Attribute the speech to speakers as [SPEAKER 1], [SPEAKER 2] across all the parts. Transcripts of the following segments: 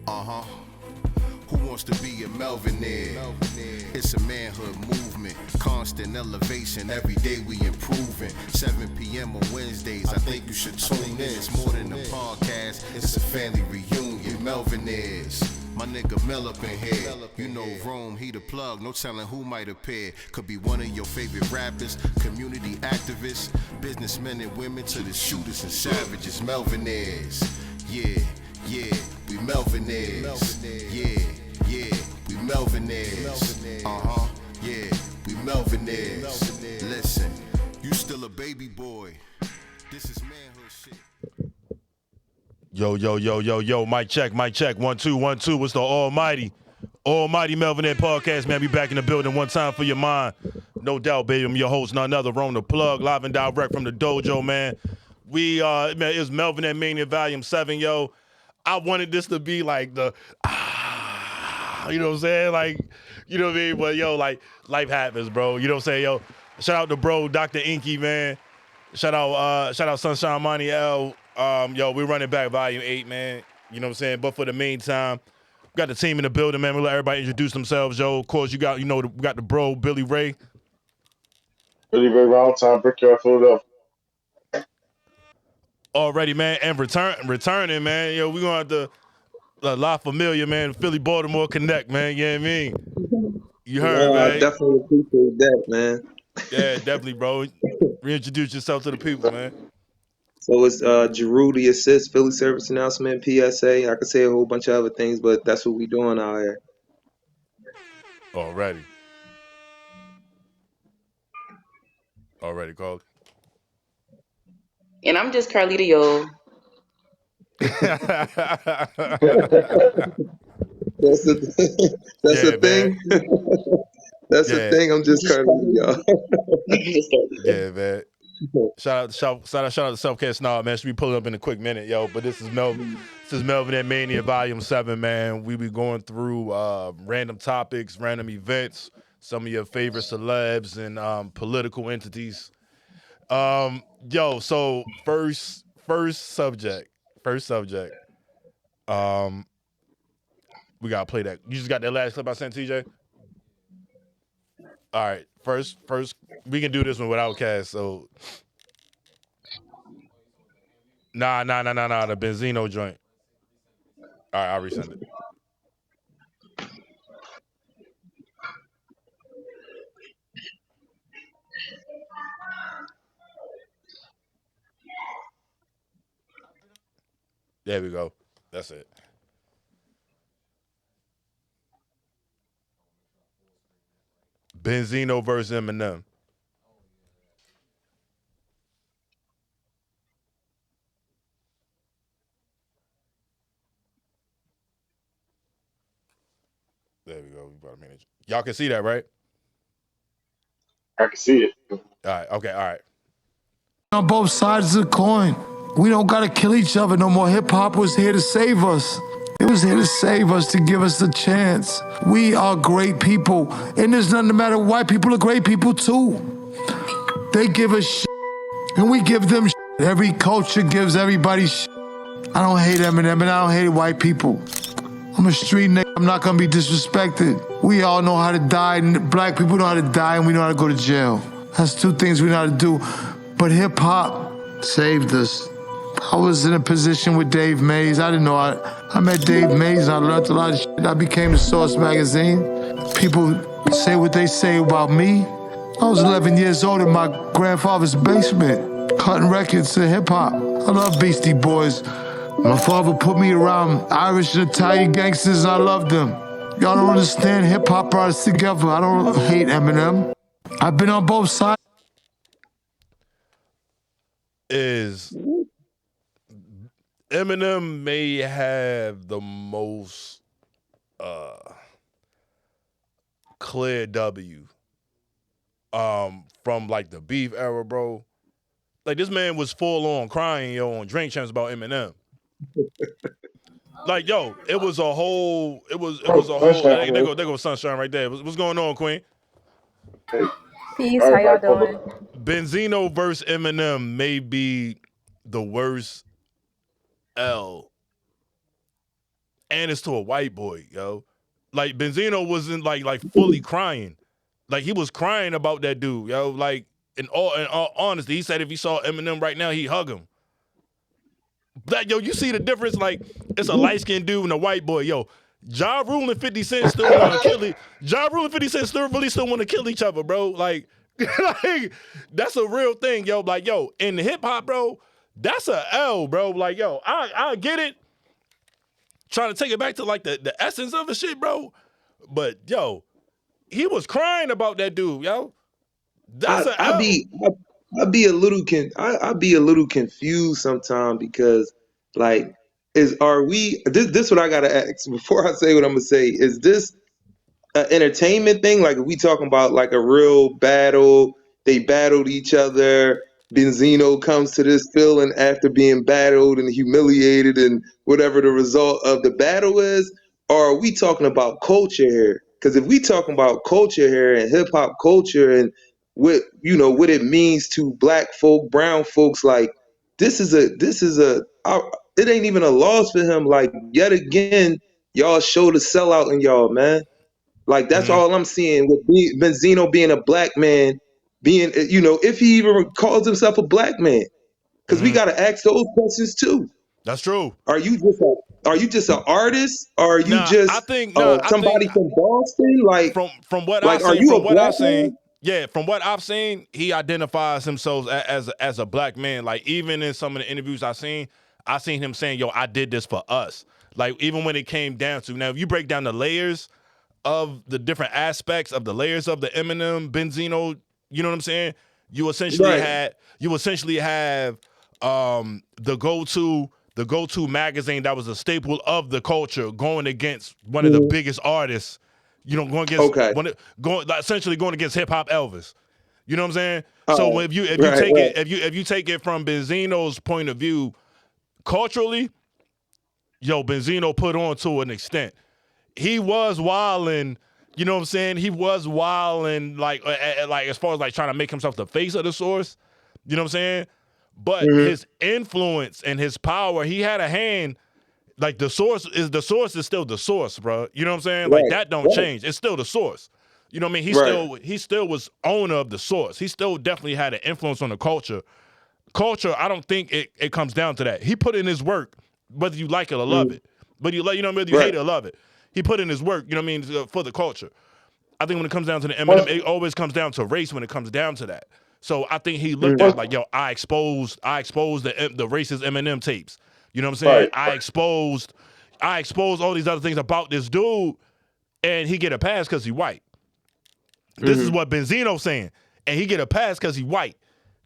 [SPEAKER 1] Uh-huh. Who wants to be a Melvinaire? It's a manhood movement, constant elevation, every day we improving. 7 p.m. on Wednesdays, I think you should tune in. It's more than a podcast, it's a family reunion. Melvinaires, my nigga Mel up in here. You know Rome, he the plug, no telling who might appear. Could be one of your favorite rappers, community activists, businessmen and women to the shooters and savages. Melvinaires, yeah, we Melvinaires. Yeah, we Melvinaires. Uh-huh, yeah, we Melvinaires. Listen, you still a baby boy. This is manhood shit.
[SPEAKER 2] Yo, mic check. 1 2 1 2. What's the almighty Melvinaire podcast, man? We back in the building one time for your mind. No doubt, baby. I'm your host, none other, Ron the Plug, live and direct from the dojo, man. Man, it's Melvinaire Mania Volume 7, yo. I wanted this to be like the you know what I'm saying? Like, you know what I mean? But yo, like, life happens, bro. You know what I'm saying? Yo, shout out to bro, Dr. Inky, man. Shout out Sunshine Money L. Yo, we're running back volume 8, man. You know what I'm saying? But for the meantime, we got the team in the building, man. We'll let everybody introduce themselves, yo. Of course, we got the bro, Billy Ray.
[SPEAKER 3] Billy Ray Valentine, Brickyard, Philadelphia.
[SPEAKER 2] Already, man, and returning, man. Yo, we gonna have to La Familia, man. Philly Baltimore Connect, man. You know what I mean? You heard, man.
[SPEAKER 4] I definitely appreciate that, man.
[SPEAKER 2] Yeah, definitely, bro. Reintroduce yourself to the people, man.
[SPEAKER 4] So it's Giroux the Assist, Philly Service Announcement, PSA. I could say a whole bunch of other things, but that's what we doing out here.
[SPEAKER 2] Already, Carl.
[SPEAKER 5] And I'm just Carlita Yo.
[SPEAKER 4] That's the thing. That's the thing. I'm just Carlita Yo.
[SPEAKER 2] Yeah, man. Shout out to Self Care Snob, man. Should be pulling up in a quick minute, yo. But this is Melvinaire Mania Volume 7, man. We be going through random topics, random events, some of your favorite celebs and political entities. Yo, so first subject. We gotta play that. You just got that last clip I sent, TJ? All right, first, we can do this one without Cass. So, nah, the Benzino joint. All right, I'll resend it. There we go. That's it. Benzino versus Eminem. There we go. Y'all can see that, right?
[SPEAKER 3] I can see it.
[SPEAKER 2] All right. Okay. All right.
[SPEAKER 6] On both sides of the coin. We don't gotta kill each other no more. Hip hop was here to save us. It was here to save us, to give us a chance. We are great people. And there's nothing to matter. White people are great people too. They give us shit, and we give them shit. Every culture gives everybody shit. I don't hate Eminem, and I don't hate white people. I'm a street nigga. I'm not gonna be disrespected. We all know how to die, and black people know how to die, and we know how to go to jail. That's two things we know how to do. But hip hop saved us. I was in a position with Dave Mays. I didn't know. I met Dave Mays and I learned a lot of shit. I became the Source magazine. People say what they say about me. I was 11 years old in my grandfather's basement, cutting records to hip hop. I love Beastie Boys. My father put me around Irish and Italian gangsters and I loved them. Y'all don't understand. Hip hop brought us together. I don't hate Eminem. I've been on both sides.
[SPEAKER 2] Eminem may have the most clear W from like the beef era, bro. Like this man was full on crying, yo, on Drink Champs about Eminem. Like, yo, it was a whole. There go Sunshine right there. What's going on, Queen?
[SPEAKER 7] Peace, how y'all doing?
[SPEAKER 2] Benzino versus Eminem may be the worst L and it's to a white boy, yo. Like Benzino wasn't like fully crying. Like he was crying about that dude, yo. Like in all honesty, he said if he saw Eminem right now, he'd hug him. That yo, you see the difference? Like it's a light skinned dude and a white boy, yo. Ja Rule and 50 Cent still want to kill it. Ja Rule and 50 Cent still want to kill each other, bro. Like, like that's a real thing, yo. Like, yo, in hip hop, bro, that's a L, bro. Like, yo, I get it. Trying to take it back to like the essence of the shit, bro. But yo, he was crying about that dude, yo. That's a L.
[SPEAKER 4] I'd be a little confused sometimes because like are we this what I gotta ask before I say what I'm gonna say. Is this an entertainment thing? Like, are we talking about like a real battle? They battled each other. Benzino comes to this feeling after being battled and humiliated and whatever the result of the battle is? Or are we talking about culture here? Because if we talking about culture here and hip hop culture and what it means to black folk, brown folks, like it ain't even a loss for him. Like yet again, y'all showed a sellout in y'all, man. Like that's
[SPEAKER 2] Mm-hmm.
[SPEAKER 4] all I'm seeing with Benzino being a black man, being if he even calls himself a black man, because we
[SPEAKER 2] Mm-hmm.
[SPEAKER 4] got to ask those questions too.
[SPEAKER 2] That's true.
[SPEAKER 4] Are you just an artist, or are you
[SPEAKER 2] Nah, I
[SPEAKER 4] just
[SPEAKER 2] think
[SPEAKER 4] somebody from Boston?
[SPEAKER 2] from what I've
[SPEAKER 4] Like are
[SPEAKER 2] seen,
[SPEAKER 4] you a black man?
[SPEAKER 2] from what I've seen, he identifies himself as a black man. Like even in some of the interviews I seen him saying, "Yo, I did this for us." Like even when it came down to now, if you break down the layers of the different aspects of the layers of the Eminem Benzino, you know what I'm saying? You essentially
[SPEAKER 4] Right.
[SPEAKER 2] have the go-to magazine that was a staple of the culture going against one of the
[SPEAKER 4] Mhm.
[SPEAKER 2] biggest artists, going against
[SPEAKER 4] Okay.
[SPEAKER 2] essentially going against hip hop Elvis. You know what I'm saying?
[SPEAKER 4] All
[SPEAKER 2] So
[SPEAKER 4] right.
[SPEAKER 2] if you
[SPEAKER 4] Right.
[SPEAKER 2] take
[SPEAKER 4] Right.
[SPEAKER 2] it if you take it from Benzino's point of view, culturally, yo, Benzino put on to an extent. He was wilding, you know what I'm saying? He was wilding like as far as like trying to make himself the face of the source. You know what I'm saying? But
[SPEAKER 4] Mhm.
[SPEAKER 2] his influence and his power, he had a hand. Like the source is still the source, bro. You know what I'm saying? Like
[SPEAKER 4] Right.
[SPEAKER 2] that don't
[SPEAKER 4] Right.
[SPEAKER 2] change. It's still the source. You know what I mean?
[SPEAKER 4] Right.
[SPEAKER 2] He still was owner of the source. He still definitely had an influence on the culture. Culture, I don't think it comes down to that. He put in his work, whether you like it or love
[SPEAKER 4] Mhm.
[SPEAKER 2] it. But whether you hate
[SPEAKER 4] Right.
[SPEAKER 2] it or love it. He put in his work, you know what I mean, for the culture. I think when it comes down to the Eminem,
[SPEAKER 3] What's
[SPEAKER 2] it always comes down to race when it comes down to that. So I think he looked
[SPEAKER 4] Mhm.
[SPEAKER 2] at it
[SPEAKER 3] what's
[SPEAKER 2] like, yo, I exposed the racist Eminem tapes. You know what I'm saying?
[SPEAKER 3] right?
[SPEAKER 2] I exposed all these other things about this dude, and he get a pass because he white. This is
[SPEAKER 4] Mhm.
[SPEAKER 2] what Benzino's saying, and he get a pass because he white.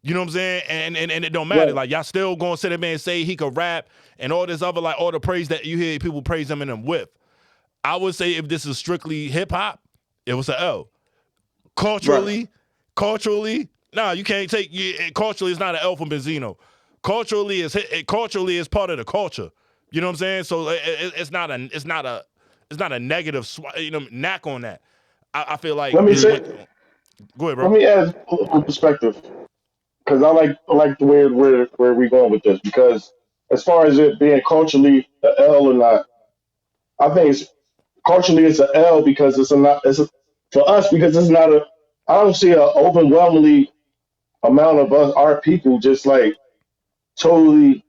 [SPEAKER 2] You know what I'm saying? And it don't matter.
[SPEAKER 4] Right.
[SPEAKER 2] Like y'all still gonna sit there and say he could rap and all this other like all the praise that you hear people praise Eminem with. I would say if this is strictly hip hop, it was an L.
[SPEAKER 4] Right.
[SPEAKER 2] Culturally, nah, you can't take. Culturally, it's not an L from Benzino. Culturally, is part of the culture. You know what I'm saying? So it's not a negative knack on that. I feel like
[SPEAKER 3] Let me
[SPEAKER 2] it
[SPEAKER 3] say,
[SPEAKER 2] went. Go ahead,
[SPEAKER 3] let
[SPEAKER 2] bro.
[SPEAKER 3] me add a little perspective because I like the way where we going with this because as far as it being culturally a L or not, I think it's culturally it's a L because it's a not it's a, for us because it's not a I don't see an overwhelmingly amount of us our people just like totally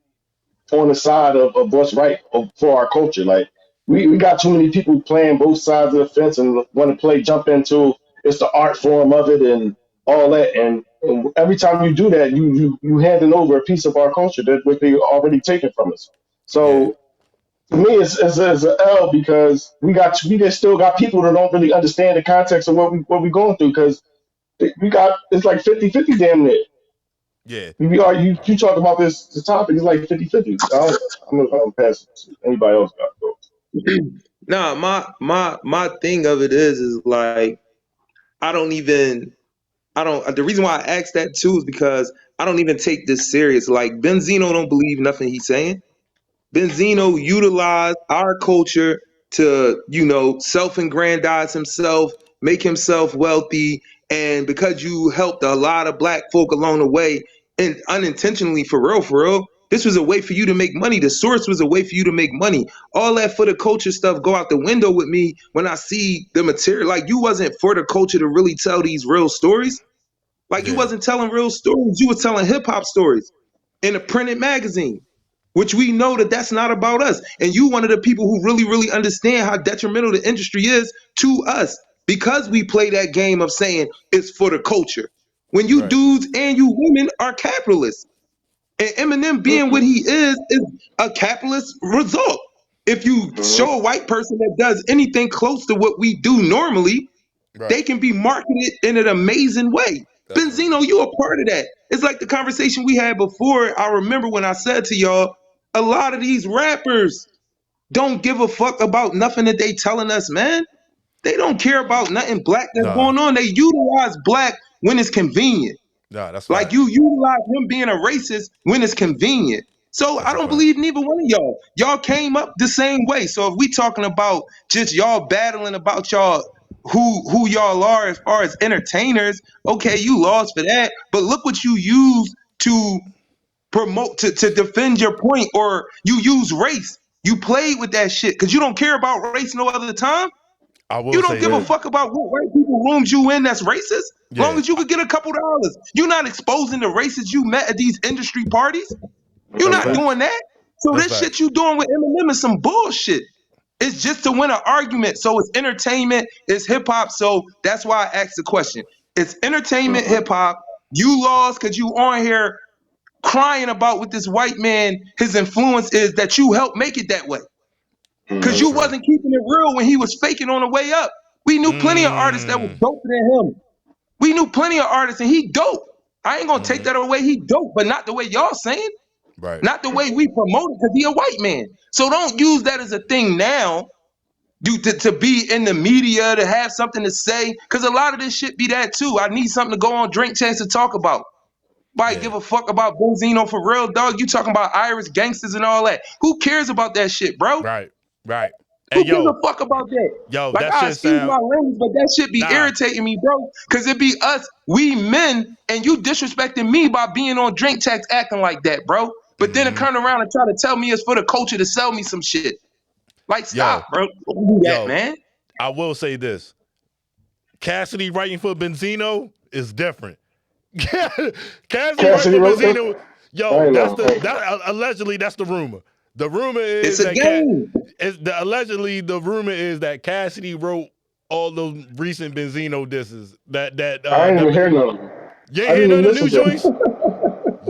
[SPEAKER 3] on the side of what's right for our culture. Like we got too many people playing both sides of the fence and want to play jump into it's the art form of it and all that. And every time you do that, you handing over a piece of our culture that what they already taken from us.
[SPEAKER 2] Yeah,
[SPEAKER 3] So to me, it's an L because we just still got people that don't really understand the context of what we going through because we got it's like 50-50 damn near.
[SPEAKER 2] yeah,
[SPEAKER 3] We are you talk about this topic it's like 50-50. I'm pass it to anybody else got to go.
[SPEAKER 4] Nah, my thing of it is like I don't even I don't. The reason why I asked that too is because I don't even take this serious. Like Benzino don't believe nothing he's saying. Benzino utilized our culture to, self-aggrandize himself, make himself wealthy, and because you helped a lot of black folk along the way, and unintentionally, for real, This was a way for you to make money. The source was a way for you to make money. All that for the culture stuff go out the window with me when I see the material. Like, you wasn't for the culture to really tell these real stories. Like, you
[SPEAKER 2] Yeah.
[SPEAKER 4] wasn't telling real stories. You was telling hip hop stories in a printed magazine, which we know that that's not about us. And you one of the people who really, really understand how detrimental the industry is to us because we play that game of saying it's for the culture. When you
[SPEAKER 2] Right.
[SPEAKER 4] dudes and you women are capitalists. And Eminem being what he is a capitalist result. If you show a white person that does anything close to what we do normally,
[SPEAKER 2] Right.
[SPEAKER 4] they can be marketed in an amazing way.
[SPEAKER 2] Definitely.
[SPEAKER 4] Benzino, you a part of that. It's like the conversation we had before. I remember when I said to y'all, a lot of these rappers don't give a fuck about nothing that they telling us, man. They don't care about nothing black that's
[SPEAKER 2] Nah.
[SPEAKER 4] going on. They utilize black when it's convenient.
[SPEAKER 2] Nah, that's
[SPEAKER 4] Like,
[SPEAKER 2] facts.
[SPEAKER 4] you utilize him being a racist when it's convenient. So
[SPEAKER 2] That's
[SPEAKER 4] I
[SPEAKER 2] a
[SPEAKER 4] don't
[SPEAKER 2] fact.
[SPEAKER 4] believe neither one of y'all. Y'all came up the same way. So if we talking about just y'all battling about y'all who y'all are as far as entertainers, okay, you lost for that. But look what you use to promote to defend your point, or you use race. You played with that shit because you don't care about race no other time.
[SPEAKER 2] I will
[SPEAKER 4] You don't
[SPEAKER 2] say
[SPEAKER 4] give a
[SPEAKER 2] this.
[SPEAKER 4] fuck about what white people rooms you in that's racist. Long
[SPEAKER 2] Yeah.
[SPEAKER 4] as you could get a couple dollars. You're not exposing the races you met at these industry parties. You're
[SPEAKER 2] That's
[SPEAKER 4] not
[SPEAKER 2] facts.
[SPEAKER 4] doing that. So
[SPEAKER 2] That's
[SPEAKER 4] this
[SPEAKER 2] facts.
[SPEAKER 4] shit you doing with Eminem is some bullshit. It's just to win an argument. So it's entertainment, it's hip hop. So that's why I asked the question. It's entertainment, hip hop. You lost because you on here crying about what this white man, his influence is that you helped make it that way. Because
[SPEAKER 2] That's
[SPEAKER 4] you
[SPEAKER 2] true.
[SPEAKER 4] wasn't keeping it real when he was faking on the way up. We knew plenty of artists that was
[SPEAKER 2] Mm.
[SPEAKER 4] doper than him. We knew plenty of artists, and he dope. I ain't gonna take
[SPEAKER 2] Mm-hmm.
[SPEAKER 4] that away. He dope, but not the way y'all saying.
[SPEAKER 2] Right.
[SPEAKER 4] Not the way we promote it, because he a white man. So don't use that as a thing now. To be in the media, to have something to say, because a lot of this shit be that too. I need something to go on Drink Chance to talk about. Why
[SPEAKER 2] Yeah.
[SPEAKER 4] give a fuck about Benzino for real, dog? You talking about Irish gangsters and all that. Who cares about that shit, bro?
[SPEAKER 2] Right. Right. Hey,
[SPEAKER 4] Who gives a
[SPEAKER 2] yo.
[SPEAKER 4] fuck about that?
[SPEAKER 2] Yo,
[SPEAKER 4] Like,
[SPEAKER 2] that
[SPEAKER 4] I
[SPEAKER 2] shit
[SPEAKER 4] excuse
[SPEAKER 2] sound.
[SPEAKER 4] my language, but that shit be
[SPEAKER 2] Nah.
[SPEAKER 4] irritating me, bro. Cause it be us, we men, and you disrespecting me by being on drink text acting like that, bro. But then to
[SPEAKER 2] Mm-hmm.
[SPEAKER 4] turn around and try to tell me it's for the culture to sell me some shit. Like, stop,
[SPEAKER 2] Yo.
[SPEAKER 4] bro. Don't do that,
[SPEAKER 2] Yo.
[SPEAKER 4] man.
[SPEAKER 2] I will say this. Cassidy writing for Benzino is different. Cassidy writing
[SPEAKER 3] Cassidy
[SPEAKER 2] for
[SPEAKER 3] wrote this.
[SPEAKER 2] Benzino.
[SPEAKER 3] I
[SPEAKER 2] Yo,
[SPEAKER 3] ain't
[SPEAKER 2] that's
[SPEAKER 3] know.
[SPEAKER 2] that allegedly that's the rumor. The rumor
[SPEAKER 4] It's
[SPEAKER 2] is
[SPEAKER 4] a
[SPEAKER 2] that
[SPEAKER 4] game.
[SPEAKER 2] allegedly the rumor is that Cassidy wrote all those recent Benzino disses.
[SPEAKER 3] I ain't even hear none of them.
[SPEAKER 2] You ain't
[SPEAKER 3] I
[SPEAKER 2] hear
[SPEAKER 3] didn't
[SPEAKER 2] none
[SPEAKER 3] even
[SPEAKER 2] of the
[SPEAKER 3] listen
[SPEAKER 2] new
[SPEAKER 3] to
[SPEAKER 2] joints?
[SPEAKER 3] them.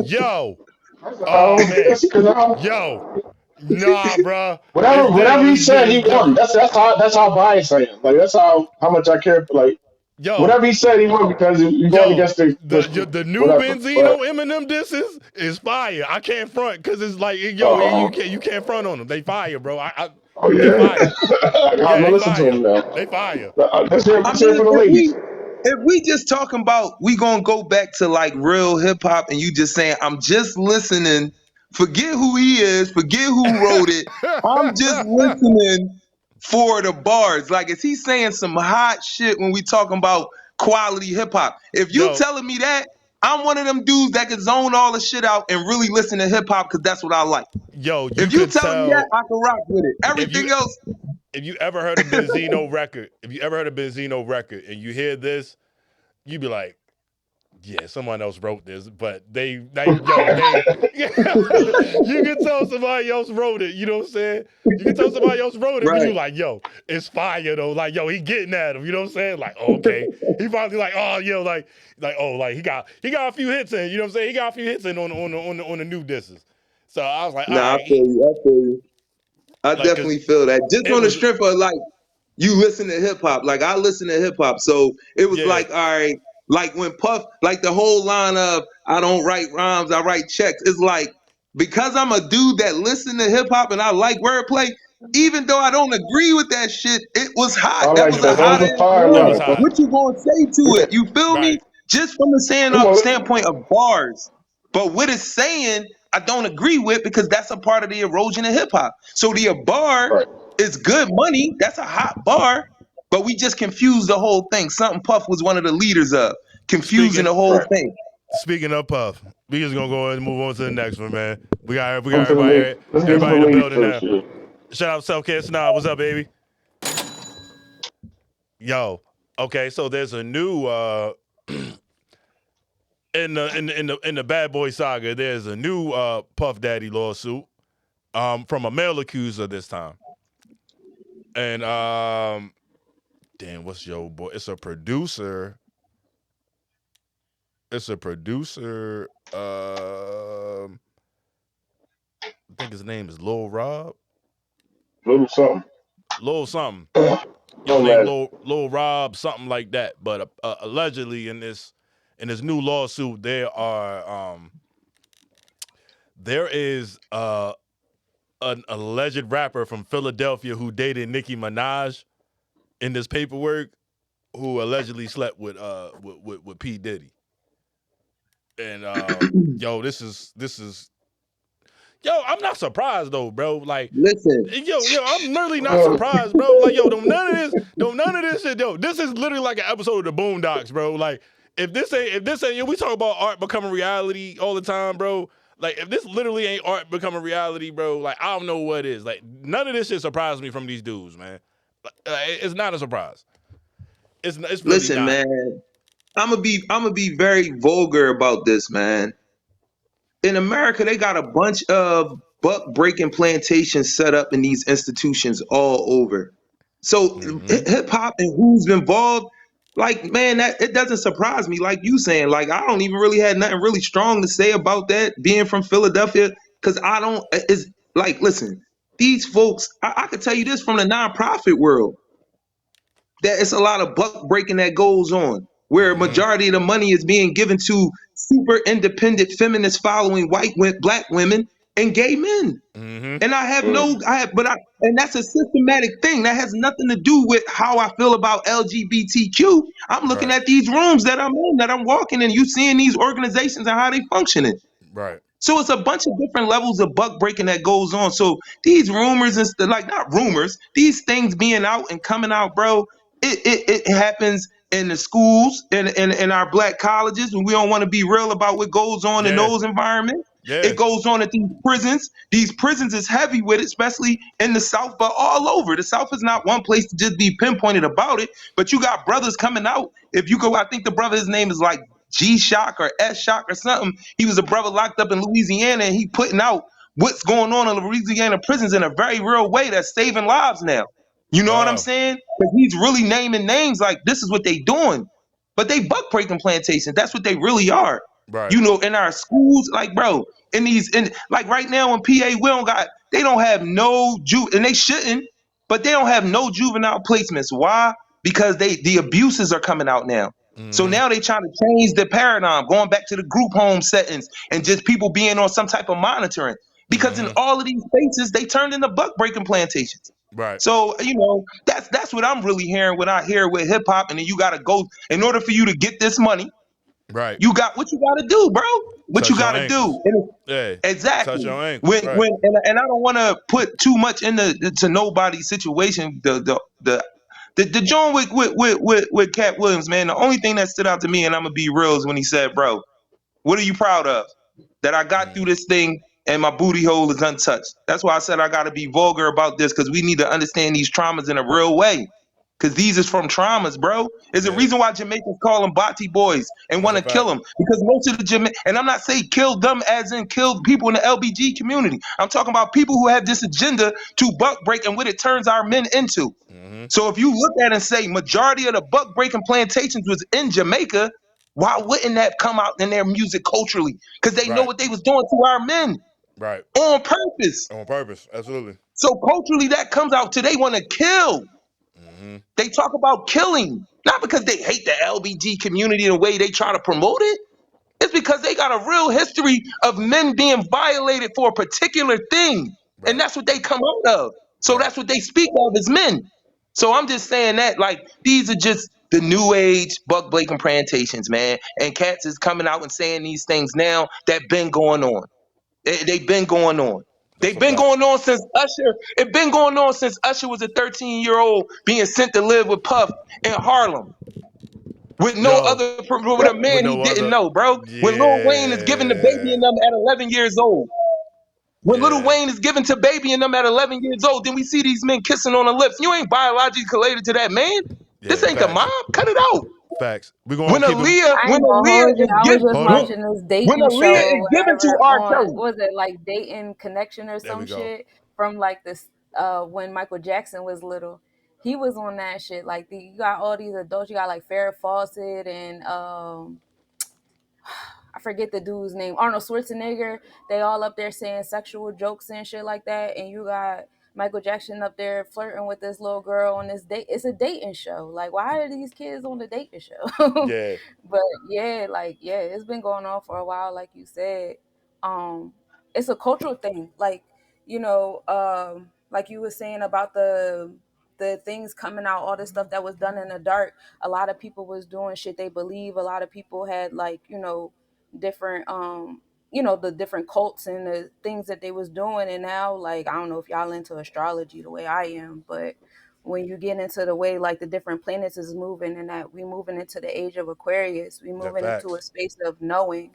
[SPEAKER 2] Yo.
[SPEAKER 3] I
[SPEAKER 2] Oh
[SPEAKER 3] don't
[SPEAKER 2] man.
[SPEAKER 3] because
[SPEAKER 2] Yo. Nah, bruh. It's
[SPEAKER 3] whatever he said, he
[SPEAKER 2] it's
[SPEAKER 3] won.
[SPEAKER 2] different.
[SPEAKER 3] That's how biased I am. Like that's how much I care. Like
[SPEAKER 2] Yo,
[SPEAKER 3] whatever he said, he won because he's going
[SPEAKER 2] Yo,
[SPEAKER 3] against the
[SPEAKER 2] the new
[SPEAKER 3] whatever.
[SPEAKER 2] Benzino
[SPEAKER 3] But
[SPEAKER 2] Eminem disses is fire. I can't front because it's like yo,
[SPEAKER 3] uh,
[SPEAKER 2] you can't front on them. They fire, bro.
[SPEAKER 3] oh
[SPEAKER 2] They
[SPEAKER 3] yeah,
[SPEAKER 2] fire.
[SPEAKER 3] I'm
[SPEAKER 2] Yeah,
[SPEAKER 3] gonna
[SPEAKER 2] they
[SPEAKER 3] listen to
[SPEAKER 2] fire.
[SPEAKER 3] him now.
[SPEAKER 2] They fire.
[SPEAKER 4] I
[SPEAKER 3] Let's hear it
[SPEAKER 4] mean,
[SPEAKER 3] for the ladies.
[SPEAKER 4] if we just talking about, we gonna go back to like real hip hop, and you just saying I'm just listening. Forget who he is. Forget who wrote it. I'm just listening for the bars. Like, is he saying some hot shit when we talking about quality hip hop? If you
[SPEAKER 2] Yo,
[SPEAKER 4] telling me that, I'm one of them dudes that can zone all the shit out and really listen to hip hop because that's what I like.
[SPEAKER 2] you
[SPEAKER 4] If you
[SPEAKER 2] could
[SPEAKER 4] telling me that,
[SPEAKER 2] tell
[SPEAKER 4] I can rock with it.
[SPEAKER 2] if you
[SPEAKER 4] Everything else,
[SPEAKER 2] if you ever heard a Benzino record, if you ever heard a Benzino record and you hear this, you be like, yeah, someone else wrote this, but they you can tell somebody else wrote it, you know what I'm saying? You can tell somebody else wrote it, but
[SPEAKER 4] right?
[SPEAKER 2] you like, yo, it's fire though. Like, yo, he getting at him, you know what I'm saying? Like, oh, okay. He probably like, oh, yo, oh, like he got a few hits in, you know what I'm saying? He got a few hits in on the new disses. So I was like, all
[SPEAKER 4] Nah, I
[SPEAKER 2] right,
[SPEAKER 4] feel you. I feel you. I
[SPEAKER 2] like, cause
[SPEAKER 4] definitely feel that. Just
[SPEAKER 2] it
[SPEAKER 4] on the
[SPEAKER 2] was,
[SPEAKER 4] strength of like you listen to hip hop. Like, I listen to hip hop. So it was
[SPEAKER 2] yeah,
[SPEAKER 4] like, all right, like when Puff, like the whole line of I don't write rhymes, I write checks. It's like, because I'm a dude that listen to hip hop and I like wordplay, even though I don't agree with that shit, it was hot.
[SPEAKER 3] I
[SPEAKER 4] That
[SPEAKER 3] like
[SPEAKER 4] was a
[SPEAKER 3] that. That
[SPEAKER 4] hot
[SPEAKER 3] was a
[SPEAKER 4] ass
[SPEAKER 3] fire
[SPEAKER 2] it
[SPEAKER 4] line.
[SPEAKER 2] was
[SPEAKER 3] line.
[SPEAKER 2] hot,
[SPEAKER 4] What you gonna say to
[SPEAKER 3] Yeah.
[SPEAKER 4] it? You feel me?
[SPEAKER 2] right?
[SPEAKER 4] Just from the
[SPEAKER 3] Come on.
[SPEAKER 4] standpoint of bars. But what it's saying, I don't agree with, because that's a part of the erosion of hip hop. So the bar
[SPEAKER 3] Right.
[SPEAKER 4] is good money. That's a hot bar. But we just confused the whole thing. Something Puff was one of the leaders of, confusing
[SPEAKER 2] Speaking
[SPEAKER 4] the whole
[SPEAKER 3] Right.
[SPEAKER 4] thing.
[SPEAKER 2] Speaking of Puff, We just gonna go ahead and move on to the next one, man. We got
[SPEAKER 3] On to the
[SPEAKER 2] everybody
[SPEAKER 3] lady. Let's get to the
[SPEAKER 2] everybody in the
[SPEAKER 3] ladies
[SPEAKER 2] building
[SPEAKER 3] first.
[SPEAKER 2] now.
[SPEAKER 3] Yeah.
[SPEAKER 2] Shout out Self Care Snob. What's up, baby? Yo. Okay, so there's a new in the Bad Boy saga, there's a new Puff Daddy lawsuit from a male accuser this time. And damn, what's your boy? It's a producer. I think his name is Lil Rob.
[SPEAKER 3] Little something.
[SPEAKER 2] Lil something. Yo,
[SPEAKER 3] Don't
[SPEAKER 2] named
[SPEAKER 3] matter.
[SPEAKER 2] Lil Rob, something like that. But allegedly in this new lawsuit, there is an alleged rapper from Philadelphia who dated Nicki Minaj in this paperwork, who allegedly slept with P Diddy. And yo, this is yo, I'm not surprised though, bro. Like,
[SPEAKER 4] Listen,
[SPEAKER 2] yo, I'm really not surprised, bro. Like, yo, don't none of this shit, yo. This is literally like an episode of the Boondocks, bro. Like, if this ain't, yo, we talk about art becoming reality all the time, bro. Like, if this literally ain't art becoming reality, bro, like, I don't know what is. Like, none of this shit surprised me from these dudes, man. It's not a surprise. It's really
[SPEAKER 4] listen,
[SPEAKER 2] not.
[SPEAKER 4] man. I'm gonna be very vulgar about this, man. In America, they got a bunch of buck breaking plantations set up in these institutions all over. So
[SPEAKER 2] Mm-hmm.
[SPEAKER 4] hip hop and who's involved, like man, that it doesn't surprise me. Like you saying, like I don't even really had nothing really strong to say about that being from Philadelphia, because I don't. It's like listen, these folks. I could tell you this from the nonprofit world that it's a lot of buck breaking that goes on, where a
[SPEAKER 2] Mm-hmm.
[SPEAKER 4] majority of the money is being given to super independent feminist following black women and gay men.
[SPEAKER 2] Mm-hmm.
[SPEAKER 4] And I have
[SPEAKER 3] Mm.
[SPEAKER 4] no, I have, but I, and that's a systematic thing that has nothing to do with how I feel about LGBTQ. I'm looking
[SPEAKER 2] Right.
[SPEAKER 4] at these rooms that I'm in, that I'm walking in. You seeing these organizations and how they functioning.
[SPEAKER 2] Right.
[SPEAKER 4] So it's a bunch of different levels of buck breaking that goes on. So these rumors and stuff, like not rumors, these things being out and coming out, bro, it happens in the schools and in our black colleges, and we don't want to be real about what goes on in
[SPEAKER 2] Yeah.
[SPEAKER 4] those environments.
[SPEAKER 2] Yeah.
[SPEAKER 4] It goes on at these prisons. These prisons is heavy with it, especially in the South, but all over. The South is not one place to just be pinpointed about it, but you got brothers coming out. If you go, I think the brother, his name is like G Shock or S Shock or something. He was a brother locked up in Louisiana, and he putting out what's going on in the Louisiana prisons in a very real way that's saving lives now. You know what I'm
[SPEAKER 2] Wow.
[SPEAKER 4] saying? Because he's really naming names like this is what they doing. But they buck breaking plantations. That's what they really are.
[SPEAKER 2] Right.
[SPEAKER 4] You know, in our schools, like bro, in these, in like right now in PA, they don't have no and they shouldn't, but they don't have no juvenile placements. Why? Because the abuses are coming out now. So
[SPEAKER 2] Mm-hmm.
[SPEAKER 4] now they trying to change the paradigm, going back to the group home settings and just people being on some type of monitoring. Because in
[SPEAKER 2] Mm-hmm.
[SPEAKER 4] all of these spaces, they turned into buck breaking plantations.
[SPEAKER 2] Right.
[SPEAKER 4] So you know that's what I'm really hearing when I hear with hip hop, and then you got to go in order for you to get this money.
[SPEAKER 2] Right.
[SPEAKER 4] You got what you got to do, bro. What you
[SPEAKER 2] Touch your
[SPEAKER 4] got to do.
[SPEAKER 2] ankles. Yeah. Touch
[SPEAKER 4] Exactly.
[SPEAKER 2] your ankles.
[SPEAKER 4] When
[SPEAKER 2] Right.
[SPEAKER 4] when and I don't want to put too much into to nobody's situation. The joint with Cat Williams, man. The only thing that stood out to me, and I'm gonna be real, is when he said, "Bro, what are you proud of? That I got through
[SPEAKER 2] Mm.
[SPEAKER 4] this thing and my booty hole is untouched." That's why I said I got to be vulgar about this, because we need to understand these traumas in a real way. Because these is from traumas, bro. There's a
[SPEAKER 2] Yeah.
[SPEAKER 4] reason why Jamaicans call them Bati boys and
[SPEAKER 2] That's
[SPEAKER 4] want
[SPEAKER 2] a
[SPEAKER 4] to kill
[SPEAKER 2] fact.
[SPEAKER 4] them. Because most of the and I'm not saying kill them as in kill people in the LBG community. I'm talking about people who have this agenda to buck break and what it turns our men into.
[SPEAKER 2] Mm-hmm.
[SPEAKER 4] So if you look at it and say majority of the buck breaking plantations was in Jamaica, why wouldn't that come out in their music culturally? Because they know
[SPEAKER 2] Right.
[SPEAKER 4] what they was doing to our men
[SPEAKER 2] Right.
[SPEAKER 4] on purpose.
[SPEAKER 2] On purpose. Absolutely.
[SPEAKER 4] So culturally that comes out to they want to kill.
[SPEAKER 2] Mm-hmm.
[SPEAKER 4] They talk about killing, not because they hate the LBG community in the way they try to promote it. It's because they got a real history of men being violated for a particular thing. And
[SPEAKER 2] Right.
[SPEAKER 4] that's what they come out of. So
[SPEAKER 2] Right.
[SPEAKER 4] that's what they speak of as men. So I'm just saying that, like, these are just the new age buck breaking plantations, man. And cats is coming out and saying these things now that been going on. They've been going on.
[SPEAKER 2] That's
[SPEAKER 4] They've
[SPEAKER 2] a
[SPEAKER 4] been
[SPEAKER 2] fact.
[SPEAKER 4] going on since Usher. It's been going on since Usher was a 13-year-old being sent to live with Puff in Harlem. with no
[SPEAKER 2] Yo,
[SPEAKER 4] other with a
[SPEAKER 2] with
[SPEAKER 4] man he
[SPEAKER 2] no
[SPEAKER 4] didn't
[SPEAKER 2] other.
[SPEAKER 4] know, bro. When Lil Wayne is giving the baby
[SPEAKER 2] Yeah,
[SPEAKER 4] and them at 11 years old. When Lil
[SPEAKER 2] yeah,
[SPEAKER 4] Wayne is given to baby and them at 11 years old, then we see these men kissing on the lips. You ain't biologically related to that man. This
[SPEAKER 2] yeah.
[SPEAKER 4] ain't the
[SPEAKER 2] Facts,
[SPEAKER 4] mom. Cut it out.
[SPEAKER 2] facts. We gonna
[SPEAKER 4] When
[SPEAKER 2] keep him.
[SPEAKER 4] Aaliyah,
[SPEAKER 7] I
[SPEAKER 4] when
[SPEAKER 7] ain't gonna
[SPEAKER 4] Aaliyah
[SPEAKER 7] hold you.
[SPEAKER 4] is
[SPEAKER 7] I was
[SPEAKER 4] given,
[SPEAKER 7] just
[SPEAKER 2] Hold on.
[SPEAKER 7] watching this
[SPEAKER 4] when
[SPEAKER 7] dating
[SPEAKER 4] Aaliyah
[SPEAKER 7] show
[SPEAKER 4] is
[SPEAKER 7] or
[SPEAKER 4] given to
[SPEAKER 7] whatever
[SPEAKER 4] R.
[SPEAKER 7] on,
[SPEAKER 4] Kelly,
[SPEAKER 7] what was it, like Dating Connection or
[SPEAKER 2] There we
[SPEAKER 7] some
[SPEAKER 2] go.
[SPEAKER 7] shit from like this when Michael Jackson was little. He was on that shit. Like you got all these adults. You got like Farrah Fawcett and I forget the dude's name, Arnold Schwarzenegger. They all up there saying sexual jokes and shit like that, and you got Michael Jackson up there flirting with this little girl on this date. It's a dating show. Like, why are these kids on the dating show?
[SPEAKER 2] Yeah,
[SPEAKER 7] But yeah, like yeah, it's been going on for a while, like you said. Um, it's a cultural thing. Like, like you were saying about the things coming out, all the stuff that was done in the dark. A lot of people was doing shit they believe. A lot of people had like, different the different cults and the things that they was doing. And now, like, I don't know if y'all into astrology the way I am, but when you get into the way like the different planets is moving, and that we moving into the age of Aquarius, we
[SPEAKER 2] yeah.
[SPEAKER 7] moving into a
[SPEAKER 2] Facts.
[SPEAKER 7] space of knowing.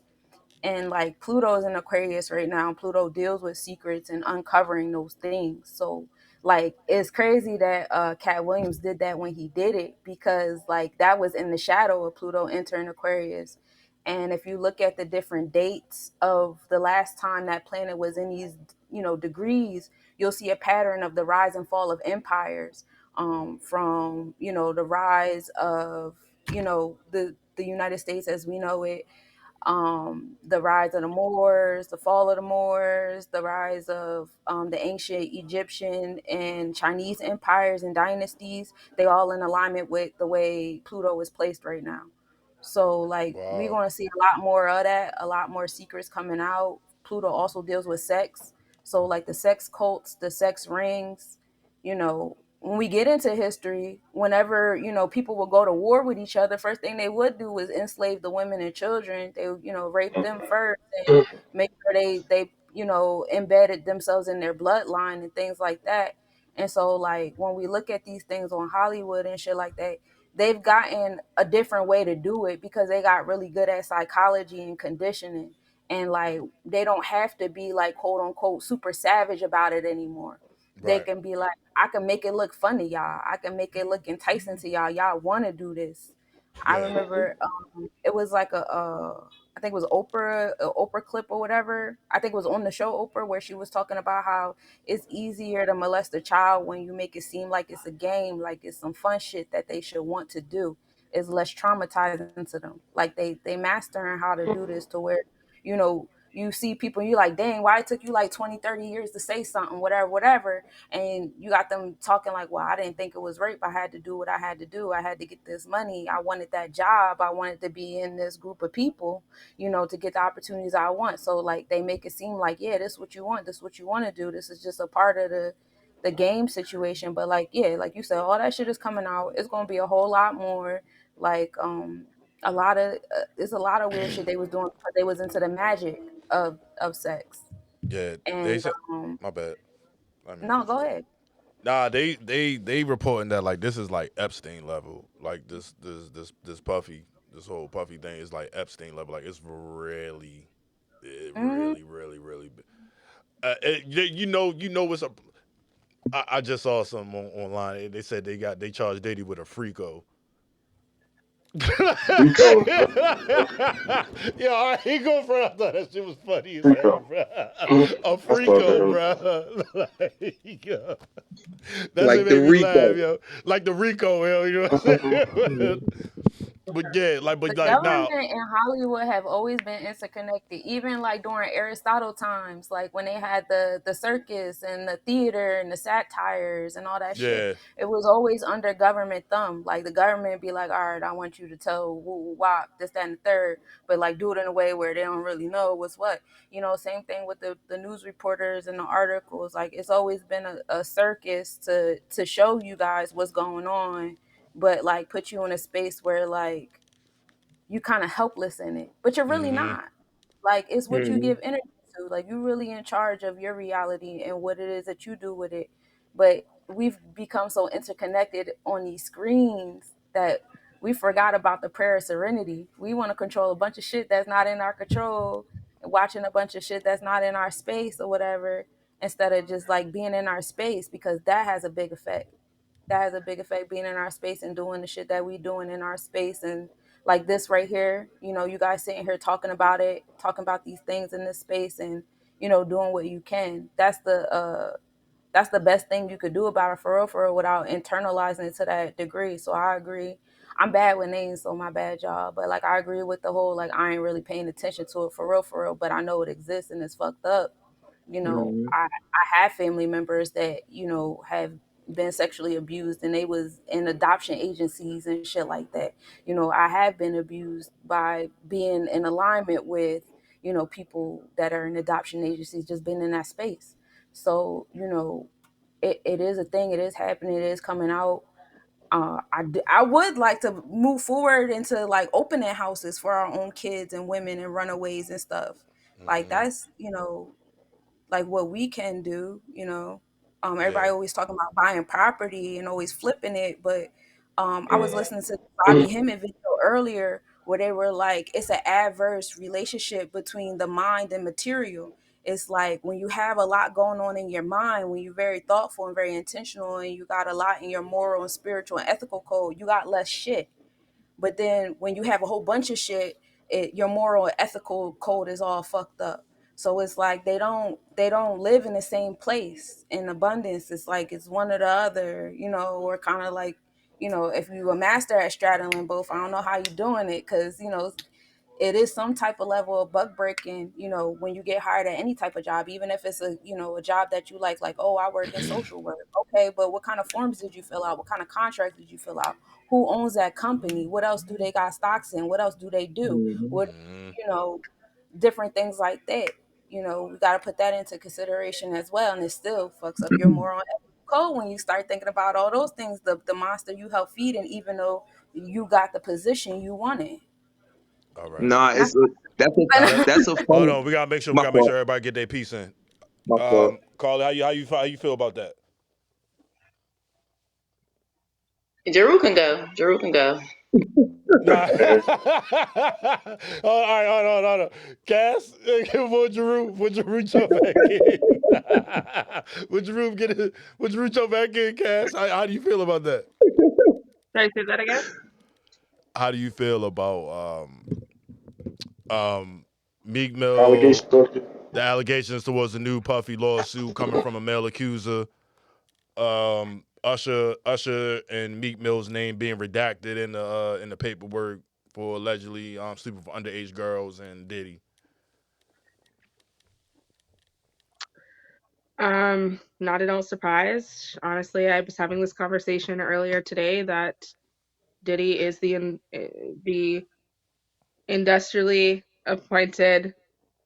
[SPEAKER 7] And like Pluto's in Aquarius right now. Pluto deals with secrets and uncovering those things. So like it's crazy that Cat Williams did that when he did it, because like that was in the shadow of Pluto entering Aquarius. And if you look at the different dates of the last time that planet was in these, degrees, you'll see a pattern of the rise and fall of empires, from, the rise of, the United States as we know it, the rise of the Moors, the fall of the Moors, the rise of the ancient Egyptian and Chinese empires and dynasties. They all in alignment with the way Pluto is placed right now. So like we're
[SPEAKER 2] Wow.
[SPEAKER 7] gonna see a lot more of that, a lot more secrets coming out. Pluto also deals with sex. So like the sex cults, the sex rings, when we get into history, whenever, people would go to war with each other, first thing they would do was enslave the women and children. They would, rape them first and make sure they, embedded themselves in their bloodline and things like that. And so like when we look at these things on Hollywood and shit like that, they've gotten a different way to do it because they got really good at psychology and conditioning. And like they don't have to be like quote unquote super savage about it anymore. They
[SPEAKER 2] Right.
[SPEAKER 7] can be like, I can make it look funny, y'all. I can make it look enticing to y'all. Y'all want to do this. I
[SPEAKER 2] Yeah.
[SPEAKER 7] remember it was like I think it was Oprah, a Oprah clip or whatever. I think it was on the show Oprah where she was talking about how it's easier to molest a child when you make it seem like it's a game, like it's some fun shit that they should want to do. It's less traumatizing to them. Like they mastering how to do this to where, you see people and you're like, dang, why it took you like 20, 30 years to say something, whatever, whatever. And you got them talking like, well, I didn't think it was rape. I had to do what I had to do. I had to get this money. I wanted that job. I wanted to be in this group of people, to get the opportunities I want. So like they make it seem like, yeah, this is what you want. This is what you want to do. This is just a part of the game situation. But like, yeah, like you said, all that shit is coming out. It's going to be a whole lot more. Like, a lot of there's a lot of weird shit they was doing because they was into the magic of sex.
[SPEAKER 2] Yeah. They
[SPEAKER 7] And
[SPEAKER 2] said. My bad. I didn't mean to
[SPEAKER 7] no,
[SPEAKER 2] cut
[SPEAKER 7] go
[SPEAKER 2] you off.
[SPEAKER 7] ahead.
[SPEAKER 2] Nah, they reporting that like this is like Epstein level. Like this Puffy, this whole Puffy thing is like Epstein level. Like it's really,
[SPEAKER 7] Hmm.
[SPEAKER 2] really. You know what's up. I just saw something online. They said they charged Diddy with a freako.
[SPEAKER 3] Rico,
[SPEAKER 2] Yeah, all right, he go for. I thought that shit was funny as hell,
[SPEAKER 3] Rico.
[SPEAKER 2] bro. A
[SPEAKER 3] That's what
[SPEAKER 2] freako,
[SPEAKER 3] it
[SPEAKER 2] bro. Like, yo, that shit
[SPEAKER 4] like the
[SPEAKER 2] made me laugh,
[SPEAKER 4] Rico.
[SPEAKER 2] yo. Like the Rico, yo. You know what I'm saying? But yeah,
[SPEAKER 7] The
[SPEAKER 2] like
[SPEAKER 7] government
[SPEAKER 2] now,
[SPEAKER 7] and Hollywood have always been interconnected, even like during Aristotle times, like when they had the circus and the theater and the satires and all that shit.
[SPEAKER 2] yeah,
[SPEAKER 7] It was always under government thumb. Like the government be like, all right, I want you to tell woo woo wop, this, that, and the third, but like do it in a way where they don't really know what's what. Same thing with the news reporters and the articles. Like it's always been a circus to show you guys what's going on, but like put you in a space where like you kind of helpless in it, but you're really
[SPEAKER 2] mm-hmm,
[SPEAKER 7] not. Like it's what you
[SPEAKER 4] Hmm.
[SPEAKER 7] give energy to. Like you're really in charge of your reality and what it is that you do with it. But we've become so interconnected on these screens that We forgot about the prayer of serenity. We want to control a bunch of shit that's not in our control, and watching a bunch of shit that's not in our space or whatever, instead of just like being in our space, because that has a big effect. That has a big effect, being in our space and doing the shit that we doing in our space. And like this right here, you guys sitting here talking about it, talking about these things in this space, and doing what you can. That's the best thing you could do about it, for real, without internalizing it to that degree. So I agree. I'm bad with names, so my bad, y'all. But like, I agree with the whole, like, I ain't really paying attention to it, for real. But I know it exists and it's fucked up.
[SPEAKER 4] Mhm.
[SPEAKER 7] I have family members that have been sexually abused, and they was in adoption agencies and shit like that. I have been abused by being in alignment with people that are in adoption agencies, just being in that space. So it is a thing. It is happening. It is coming out. I would like to move forward into like opening houses for our own kids and women and runaways and stuff. Like that's like what we can do.
[SPEAKER 2] Yeah.
[SPEAKER 7] Everybody always talking about buying property and always flipping it, but I was
[SPEAKER 3] Mm.
[SPEAKER 7] listening to the Bobby Hemmett video earlier where they were like, it's an adverse relationship between the mind and material. It's like when you have a lot going on in your mind, when you're very thoughtful and very intentional, and you got a lot in your moral and spiritual and ethical code, you got less shit. But then when you have a whole bunch of shit, your moral and ethical code is all fucked up. So it's like they don't live in the same place in abundance. It's like it's one or the other, or kind of like, if you a master at straddling both. I don't know how you're doing it, because it is some type of level of bug breaking, when you get hired at any type of job, even if it's a job that you like, oh, I work in social work. Okay, but what kind of forms did you fill out? What kind of contract did you fill out? Who owns that company? What else do they got stocks in? What else do they do?
[SPEAKER 4] Mhm.
[SPEAKER 7] What, you know, different things like that. We got to put that into consideration as well. And it still fucks up your moral and ethical code when you start thinking about all those things, the monster you help feed, and even though you got the position you wanted.
[SPEAKER 2] All right.
[SPEAKER 4] Nah,
[SPEAKER 7] And that's
[SPEAKER 2] Let
[SPEAKER 4] that's a
[SPEAKER 2] hold
[SPEAKER 4] funny.
[SPEAKER 2] on. We gotta make sure. We
[SPEAKER 4] My
[SPEAKER 2] gotta make sure
[SPEAKER 4] fault.
[SPEAKER 2] everybody get their piece in.
[SPEAKER 4] My fault.
[SPEAKER 2] Carly, how you feel about that?
[SPEAKER 5] Jeru can go. Jeru can go.
[SPEAKER 2] Nah.
[SPEAKER 3] Yeah.
[SPEAKER 2] All right, hold on. Cass, would Jeru jump back in? Would Jeru jump back in, Cass? How do you feel about that?
[SPEAKER 8] Sorry, say that again.
[SPEAKER 2] How do you feel about Meek Mill,
[SPEAKER 3] Allegation.
[SPEAKER 2] the allegations towards the new Puffy lawsuit coming from a male accuser, Usher and Meek Mill's name being redacted in the paperwork for allegedly sleeping with underage girls and Diddy.
[SPEAKER 8] Not at all surprised. Honestly, I was having this conversation earlier today that Diddy is the industrially appointed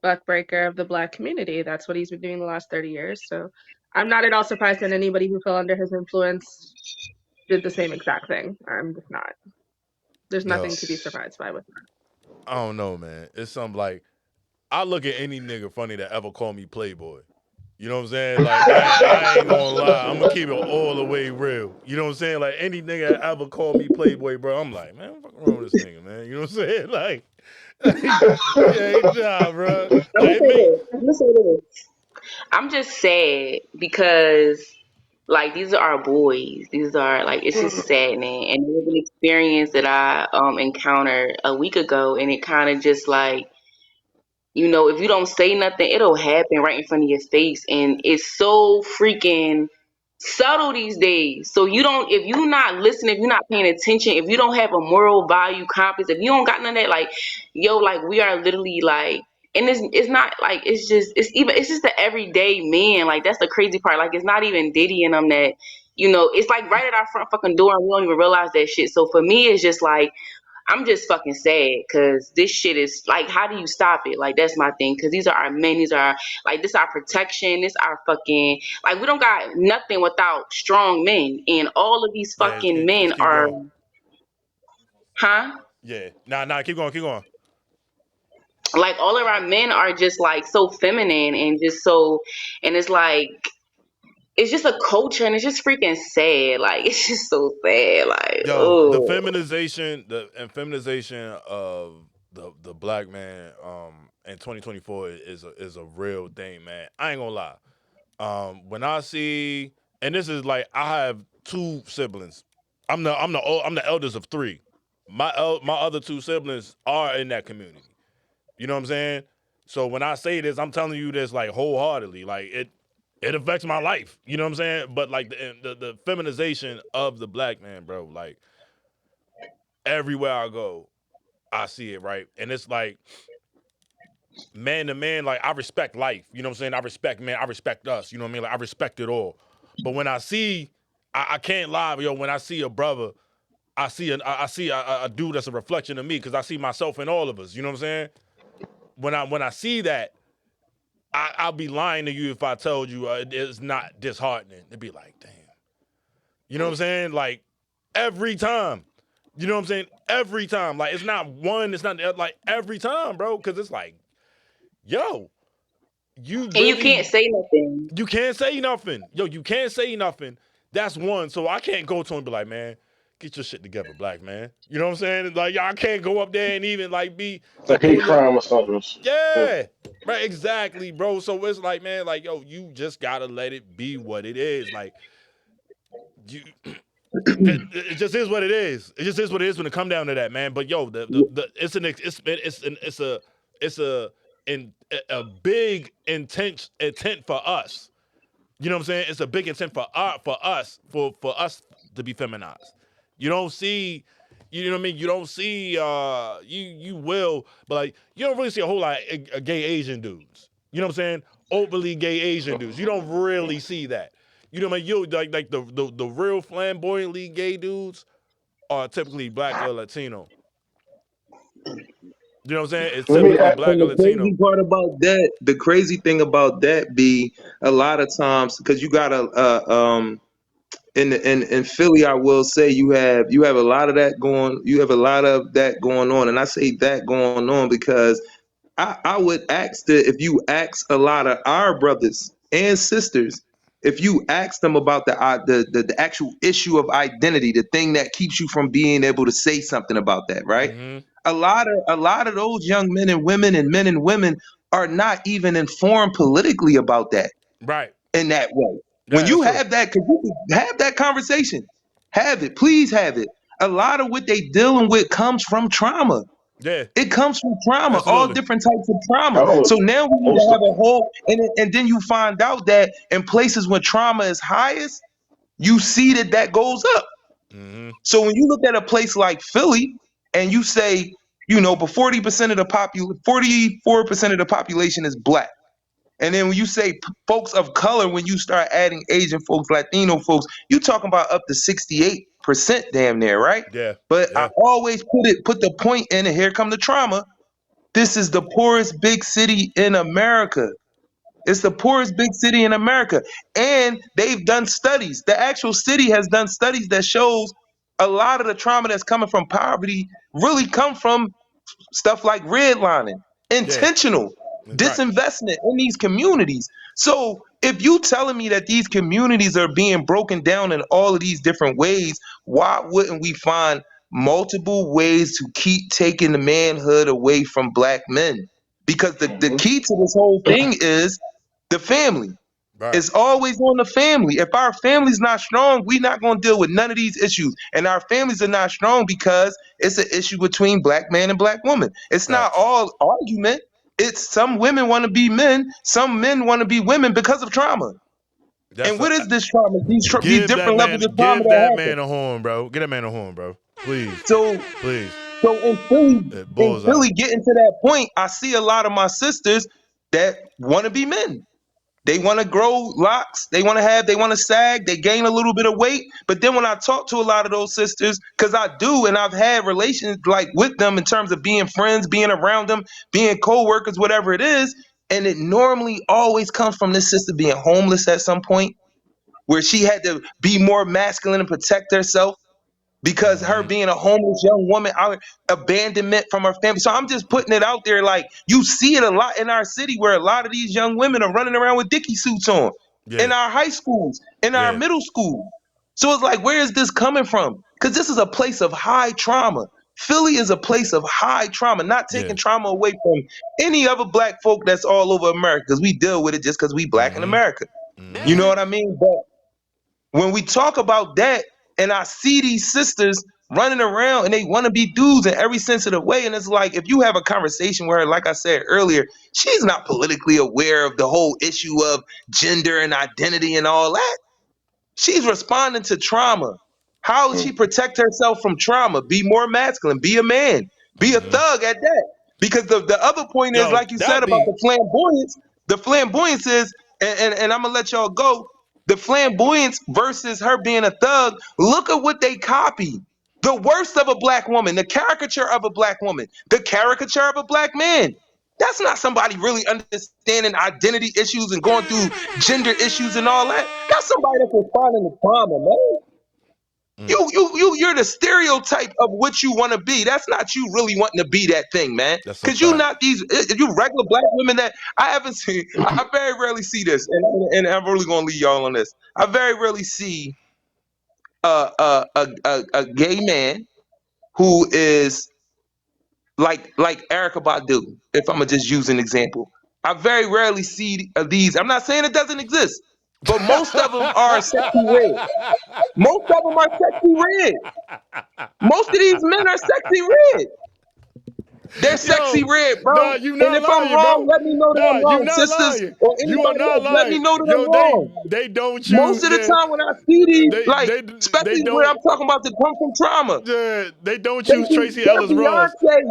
[SPEAKER 8] buckbreaker of the Black community. That's what he's been doing the last 30 years. So I'm not at all surprised that anybody who fell under his influence did the same exact thing. I'm just not. There's
[SPEAKER 2] Yo,
[SPEAKER 8] nothing to be surprised by with that.
[SPEAKER 2] I don't know, man. It's something like I look at any nigga funny that ever called me Playboy. You know what I'm saying? Like I ain't gonna lie, I'm gonna keep it all the way real. You know what I'm saying? Like any nigga that ever called me Playboy, bro, I'm like, man, what wrong with this nigga, man? You know what I'm saying? Like yeah, nah, bro.
[SPEAKER 5] I'm
[SPEAKER 2] Like
[SPEAKER 5] gonna
[SPEAKER 2] it
[SPEAKER 5] say
[SPEAKER 2] make
[SPEAKER 5] this. I'm gonna say this. I'm just sad because like these are our boys. These are like it's just saddening. And it was an experience that I encountered a week ago, and it kind of just like if you don't say nothing, it'll happen right in front of your face. And it's so freaking subtle these days. So you don't, if you're not listening, if you're not paying attention, if you don't have a moral value compass, if you don't got none of that, like, yo, like we are literally like, and it's not like, it's just the everyday man. Like, that's the crazy part. Like, it's not even Diddy and them that, it's like right at our front fucking door and we don't even realize that shit. So for me, it's just like, I'm just fucking sad because this shit is like, how do you stop it? Like, that's my thing. Because these are our men. These are like, this our protection. This our fucking, like, we don't got nothing without strong men. And all of these
[SPEAKER 2] yeah,
[SPEAKER 5] fucking men
[SPEAKER 2] just keep
[SPEAKER 5] are,
[SPEAKER 2] going.
[SPEAKER 5] huh?
[SPEAKER 2] Yeah. Nah, keep going.
[SPEAKER 5] Like, all of our men are just like so feminine and just so, and it's like, it's just a culture, and it's just freaking sad. Like it's just so sad. Like
[SPEAKER 2] Yo, the
[SPEAKER 5] oh,
[SPEAKER 2] feminization, feminization of the black man in 2024 is a real thing, man. I ain't gonna lie. When I see, and this is like, I have two siblings. I'm the eldest of three. My other two siblings are in that community. You know what I'm saying? So when I say this, I'm telling you this like wholeheartedly. Like it affects my life. You know what I'm saying? But like the feminization of the black man, bro. Like everywhere I go, I see it, right? And it's like man to man, like I respect life. You know what I'm saying? I respect man. I respect us. You know what I mean? Like I respect it all. But when I see, I can't lie, yo. When I see a brother, I see a dude that's a reflection of me because I see myself in all of us. You know what I'm saying? When I see that, I'll be lying to you if I told you it's not disheartening. It'd be like, damn. You know what I'm saying? Like every time. You know what I'm saying? Every time. Like it's not one. It's not like every time, bro. Because it's like, yo, you
[SPEAKER 5] and you
[SPEAKER 2] really
[SPEAKER 5] can't say nothing.
[SPEAKER 2] you can't say nothing. Yo, you can't say nothing. That's one. So I can't go to him and be like, man, get your shit together, black man. You know what I'm saying? Like, y'all can't go up there and even like be
[SPEAKER 3] Like
[SPEAKER 2] pull
[SPEAKER 3] hate
[SPEAKER 2] your
[SPEAKER 3] crime or something. Yeah.
[SPEAKER 2] yeah. Right, exactly, bro. So it's like, man, like, yo, you just gotta let it be what it is. Like, you it just is what it is. It just is what it is when it come down to that, man. But yo, the it's a big intent for us. You know what I'm saying? It's a big intent for us to be feminized. You don't see, you know what I mean? You don't see, you will, but like you don't really see a whole lot of gay Asian dudes. You know what I'm saying? Openly gay Asian dudes. You don't really see that. You know what I mean? You like the real flamboyantly gay dudes are typically black or Latino. You know what I'm saying? It's
[SPEAKER 3] Let me
[SPEAKER 2] typically
[SPEAKER 3] ask,
[SPEAKER 2] black
[SPEAKER 4] And
[SPEAKER 2] or
[SPEAKER 4] the
[SPEAKER 2] Latino.
[SPEAKER 4] crazy part about that, the crazy thing about that be a lot of times because you got in Philly, I will say you have a lot of that going. You have a lot of that going on, and I say that going on because I would ask if you ask a lot of our brothers and sisters, if you ask them about the actual issue of identity, the thing that keeps you from being able to say something about that, right?
[SPEAKER 2] Mm-hmm.
[SPEAKER 4] A lot of those young men and women are not even informed politically about that
[SPEAKER 2] Right.
[SPEAKER 4] in that way. When
[SPEAKER 2] Yeah, that's
[SPEAKER 4] you
[SPEAKER 2] true.
[SPEAKER 4] have that, because you can have that conversation, have it, please have it. A lot of what they dealing with comes from trauma.
[SPEAKER 2] Yeah,
[SPEAKER 4] It comes from trauma, all
[SPEAKER 2] absolutely.
[SPEAKER 4] different types of trauma. So
[SPEAKER 3] oh,
[SPEAKER 4] now we need to
[SPEAKER 3] most
[SPEAKER 4] have
[SPEAKER 3] of
[SPEAKER 4] a whole, and then you find out that in places where trauma is highest, you see that goes up.
[SPEAKER 2] Mm-hmm.
[SPEAKER 4] So when you look at a place like Philly, and you say, but 40% of the 44% of the population is black. And then when you say folks of color, when you start adding Asian folks, Latino folks, you talking about up to 68% damn near, right?
[SPEAKER 2] Yeah,
[SPEAKER 4] But I
[SPEAKER 2] yeah,
[SPEAKER 4] always put the point in, and here come the trauma. This is the poorest big city in America. It's the poorest big city in America. And they've done studies. The actual city has done studies that shows a lot of the trauma that's coming from poverty really come from stuff like redlining,
[SPEAKER 2] yeah.
[SPEAKER 4] intentional
[SPEAKER 2] Right.
[SPEAKER 4] disinvestment in these communities. So if you telling me that these communities are being broken down in all of these different ways, why wouldn't we find multiple ways to keep taking the manhood away from black men? Because the
[SPEAKER 3] them.
[SPEAKER 4] key to this whole thing is the family.
[SPEAKER 2] Right.
[SPEAKER 4] It's always on the family. If our family's not strong, we're not going to deal with none of these issues. And our families are not strong because it's an issue between black man and black woman. It's not
[SPEAKER 2] Facts.
[SPEAKER 4] all argument. It's some women want to be men, some men want to be women because of trauma.
[SPEAKER 2] That's
[SPEAKER 4] And
[SPEAKER 2] a
[SPEAKER 4] what is this trauma? These different levels of trauma
[SPEAKER 2] give
[SPEAKER 4] that
[SPEAKER 2] that
[SPEAKER 4] happen.
[SPEAKER 2] man a horn, bro. Get that man a horn, bro. Please,
[SPEAKER 4] So
[SPEAKER 2] please.
[SPEAKER 4] so
[SPEAKER 2] Bullseye.
[SPEAKER 4] Getting to that point, I see a lot of my sisters that want to be men. They want to grow locks. They want to sag. They gain a little bit of weight. But then when I talk to a lot of those sisters, because I do, and I've had relations like with them in terms of being friends, being around them, being co-workers, whatever it is. And it normally always comes from this sister being homeless at some point, where she had to be more masculine and protect herself because her
[SPEAKER 2] Mm-hmm.
[SPEAKER 4] being a homeless young woman, abandonment from her family. So I'm just putting it out there, like you see it a lot in our city where a lot of these young women are running around with dicky suits on.
[SPEAKER 2] Yeah.
[SPEAKER 4] in our high schools, in our
[SPEAKER 2] Yeah.
[SPEAKER 4] middle school. So it's like, where is this coming from? Because this is a place of high trauma. Philly is a place of high trauma, not
[SPEAKER 2] Yeah.
[SPEAKER 4] taking trauma away from any other black folk that's all over America, because we deal with it just because we black in
[SPEAKER 2] Mm-hmm.
[SPEAKER 4] America. You know
[SPEAKER 2] Mm-hmm.
[SPEAKER 4] what I mean? But when we talk about that, and I see these sisters running around and they want to be dudes in every sense of the way, and it's like, if you have a conversation with her, like I said earlier, she's not politically aware of the whole issue of gender and identity and all that. She's responding to trauma. How does she protect herself from trauma? Be more masculine, be a man, be a
[SPEAKER 2] Mm-hmm.
[SPEAKER 4] thug at that. Because the other point is,
[SPEAKER 2] Yo,
[SPEAKER 4] like you said
[SPEAKER 2] that
[SPEAKER 4] about
[SPEAKER 2] be
[SPEAKER 4] the flamboyance is, and I'm gonna let y'all go. The flamboyance versus her being a thug, look at what they copy. The worst of a black woman, the caricature of a black woman, the caricature of a black man. That's not somebody really understanding identity issues and going through gender issues and all that. That's somebody that's responding to trauma, man.
[SPEAKER 2] mm,
[SPEAKER 4] You're the stereotype of what you want to be. That's not you really wanting to be that thing, man.
[SPEAKER 2] that's a
[SPEAKER 4] Cause you
[SPEAKER 2] fact.
[SPEAKER 4] not these you regular black women that I haven't seen. I very rarely see this, and I'm really gonna leave y'all on this. I very rarely see a gay man who is like Erica Badu. If I'm gonna just use an example, I very rarely see these. I'm not saying it doesn't exist, but most of them are sexy red. Most of them are sexy red. Most of these men are sexy red. They're sexy
[SPEAKER 2] Yo,
[SPEAKER 4] red,
[SPEAKER 2] nah,
[SPEAKER 4] bro.
[SPEAKER 2] you
[SPEAKER 4] And
[SPEAKER 2] not
[SPEAKER 4] if I'm
[SPEAKER 2] lying,
[SPEAKER 4] wrong,
[SPEAKER 2] bro.
[SPEAKER 4] let me know that
[SPEAKER 2] Nah,
[SPEAKER 4] I'm
[SPEAKER 2] you
[SPEAKER 4] wrong.
[SPEAKER 2] not
[SPEAKER 4] Sisters
[SPEAKER 2] lying.
[SPEAKER 4] or
[SPEAKER 2] You are
[SPEAKER 4] anybody
[SPEAKER 2] not
[SPEAKER 4] else, let me
[SPEAKER 2] lying.
[SPEAKER 4] know that I'm
[SPEAKER 2] Yo, they
[SPEAKER 4] wrong.
[SPEAKER 2] they don't
[SPEAKER 4] Most
[SPEAKER 2] choose
[SPEAKER 4] of the
[SPEAKER 2] yeah,
[SPEAKER 4] time when I see these, like,
[SPEAKER 2] they
[SPEAKER 4] especially where
[SPEAKER 2] don't
[SPEAKER 4] I'm talking about the come from trauma,
[SPEAKER 2] they don't
[SPEAKER 4] they
[SPEAKER 2] choose
[SPEAKER 4] be
[SPEAKER 2] Tracy
[SPEAKER 4] they're
[SPEAKER 2] Ellis Ross.
[SPEAKER 4] Beyonce.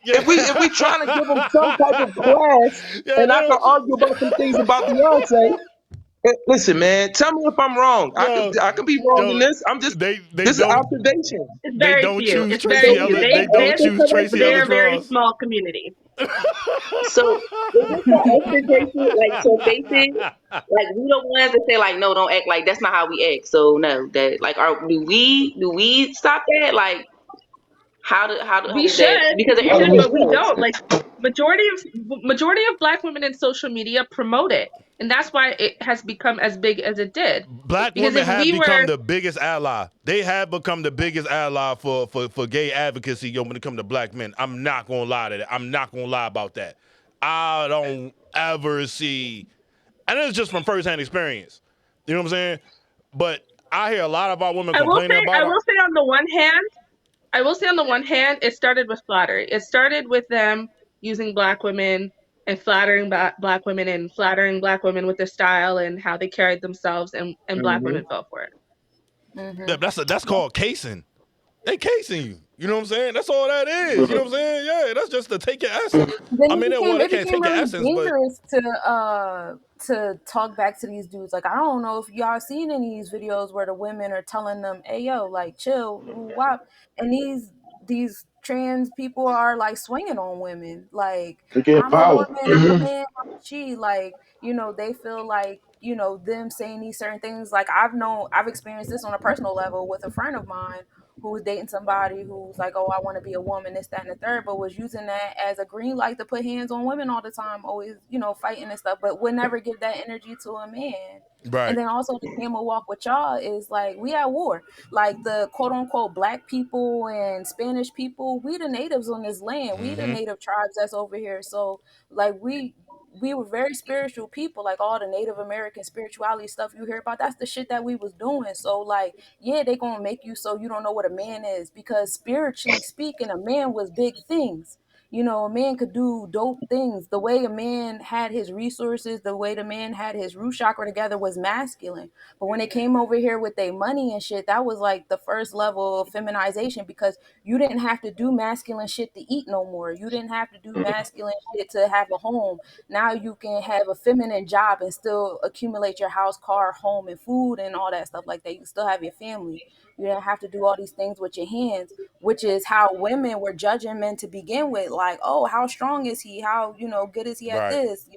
[SPEAKER 2] Yeah.
[SPEAKER 4] If we trying to give them some type of class,
[SPEAKER 2] Yeah,
[SPEAKER 4] and
[SPEAKER 2] they
[SPEAKER 4] I can
[SPEAKER 2] don't
[SPEAKER 4] argue about some things about Beyonce. Listen, man, tell me if I'm wrong.
[SPEAKER 2] yo,
[SPEAKER 4] I could be wrong in
[SPEAKER 2] yo,
[SPEAKER 4] this. I'm just
[SPEAKER 2] they
[SPEAKER 4] this is
[SPEAKER 2] don't
[SPEAKER 4] observation.
[SPEAKER 8] It's
[SPEAKER 2] they
[SPEAKER 8] very
[SPEAKER 2] don't
[SPEAKER 8] few.
[SPEAKER 2] choose
[SPEAKER 8] It's
[SPEAKER 4] So
[SPEAKER 2] Tracy
[SPEAKER 8] very
[SPEAKER 4] we
[SPEAKER 8] few.
[SPEAKER 2] Ellis.
[SPEAKER 4] just
[SPEAKER 2] They don't
[SPEAKER 8] They
[SPEAKER 2] choose
[SPEAKER 8] it's a
[SPEAKER 2] Tracy
[SPEAKER 8] very
[SPEAKER 2] Ellis
[SPEAKER 8] very
[SPEAKER 2] Ross.
[SPEAKER 8] small community.
[SPEAKER 5] So is this the expectation? Like, so basically, like we don't want to say like, no, don't act like that's not how we act. So no, that like, do we stop that? Like, how
[SPEAKER 8] We
[SPEAKER 5] does that?
[SPEAKER 8] should,
[SPEAKER 5] Because
[SPEAKER 3] How do
[SPEAKER 8] should,
[SPEAKER 5] everybody
[SPEAKER 3] we?
[SPEAKER 8] but we
[SPEAKER 5] does.
[SPEAKER 8] don't. Like majority of black women in social media promote it, and that's why it has become as big as it did.
[SPEAKER 2] Black
[SPEAKER 8] Because
[SPEAKER 2] women
[SPEAKER 8] if
[SPEAKER 2] have
[SPEAKER 8] we
[SPEAKER 2] become
[SPEAKER 8] were,
[SPEAKER 2] the biggest ally. They have become the biggest ally for gay advocacy, yo, when it comes to black men. I'm not gonna lie to that. I'm not gonna lie about that. I don't ever see, and it's just from firsthand experience. You know what I'm saying? But I hear a lot of our women complaining
[SPEAKER 8] I
[SPEAKER 2] about
[SPEAKER 8] will
[SPEAKER 2] it.
[SPEAKER 8] say on the one hand, it started with flattery. It started with them using black women and flattering black women and flattering black women with their style and how they carried themselves, and black
[SPEAKER 4] Mhm.
[SPEAKER 8] women fell for it.
[SPEAKER 7] Mm-hmm.
[SPEAKER 2] That's called casing. They casing you. You know what I'm saying? That's all that is. You know what I'm saying? Yeah, that's just to take your essence.
[SPEAKER 7] Then
[SPEAKER 2] I mean, they
[SPEAKER 7] it
[SPEAKER 2] can't
[SPEAKER 7] became
[SPEAKER 2] take your
[SPEAKER 7] really
[SPEAKER 2] essence, but
[SPEAKER 7] dangerous to talk back to these dudes. Like, I don't know if y'all seen any of these videos where the women are telling them, "Hey yo, like chill, woo wop," and these trans people are like swinging on women. Like,
[SPEAKER 3] They're getting
[SPEAKER 7] I'm a
[SPEAKER 3] violent.
[SPEAKER 7] woman, I'm a man, I'm a she. Like, they feel like them saying these certain things. Like, I've experienced this on a personal level with a friend of mine who was dating somebody who's like, oh, I want to be a woman, this, that, and the third, but was using that as a green light to put hands on women all the time, always, fighting and stuff, but would never give that energy to a man. And
[SPEAKER 2] right.
[SPEAKER 7] then also the camel walk with y'all is like, we at war. Like the quote unquote black people and Spanish people, we the natives on this land. We the
[SPEAKER 2] Mm-hmm.
[SPEAKER 7] native tribes that's over here. So like we were very spiritual people, like all the Native American spirituality stuff you hear about, that's the shit that we was doing. So like, yeah, they gonna make you so you don't know what a man is, because spiritually speaking, a man was big things. A man could do dope things. The way a man had his resources, the way the man had his root chakra together was masculine. But when it came over here with their money and shit, that was like the first level of feminization, because you didn't have to do masculine shit to eat no more. You didn't have to do masculine shit to have a home. Now you can have a feminine job and still accumulate your house, car, home, and food and all that stuff like that. You can still have your family. You didn't have to do all these things with your hands, which is how women were judging men to begin with. Like, oh, how strong is he? How, good is he at
[SPEAKER 2] Right.
[SPEAKER 7] this?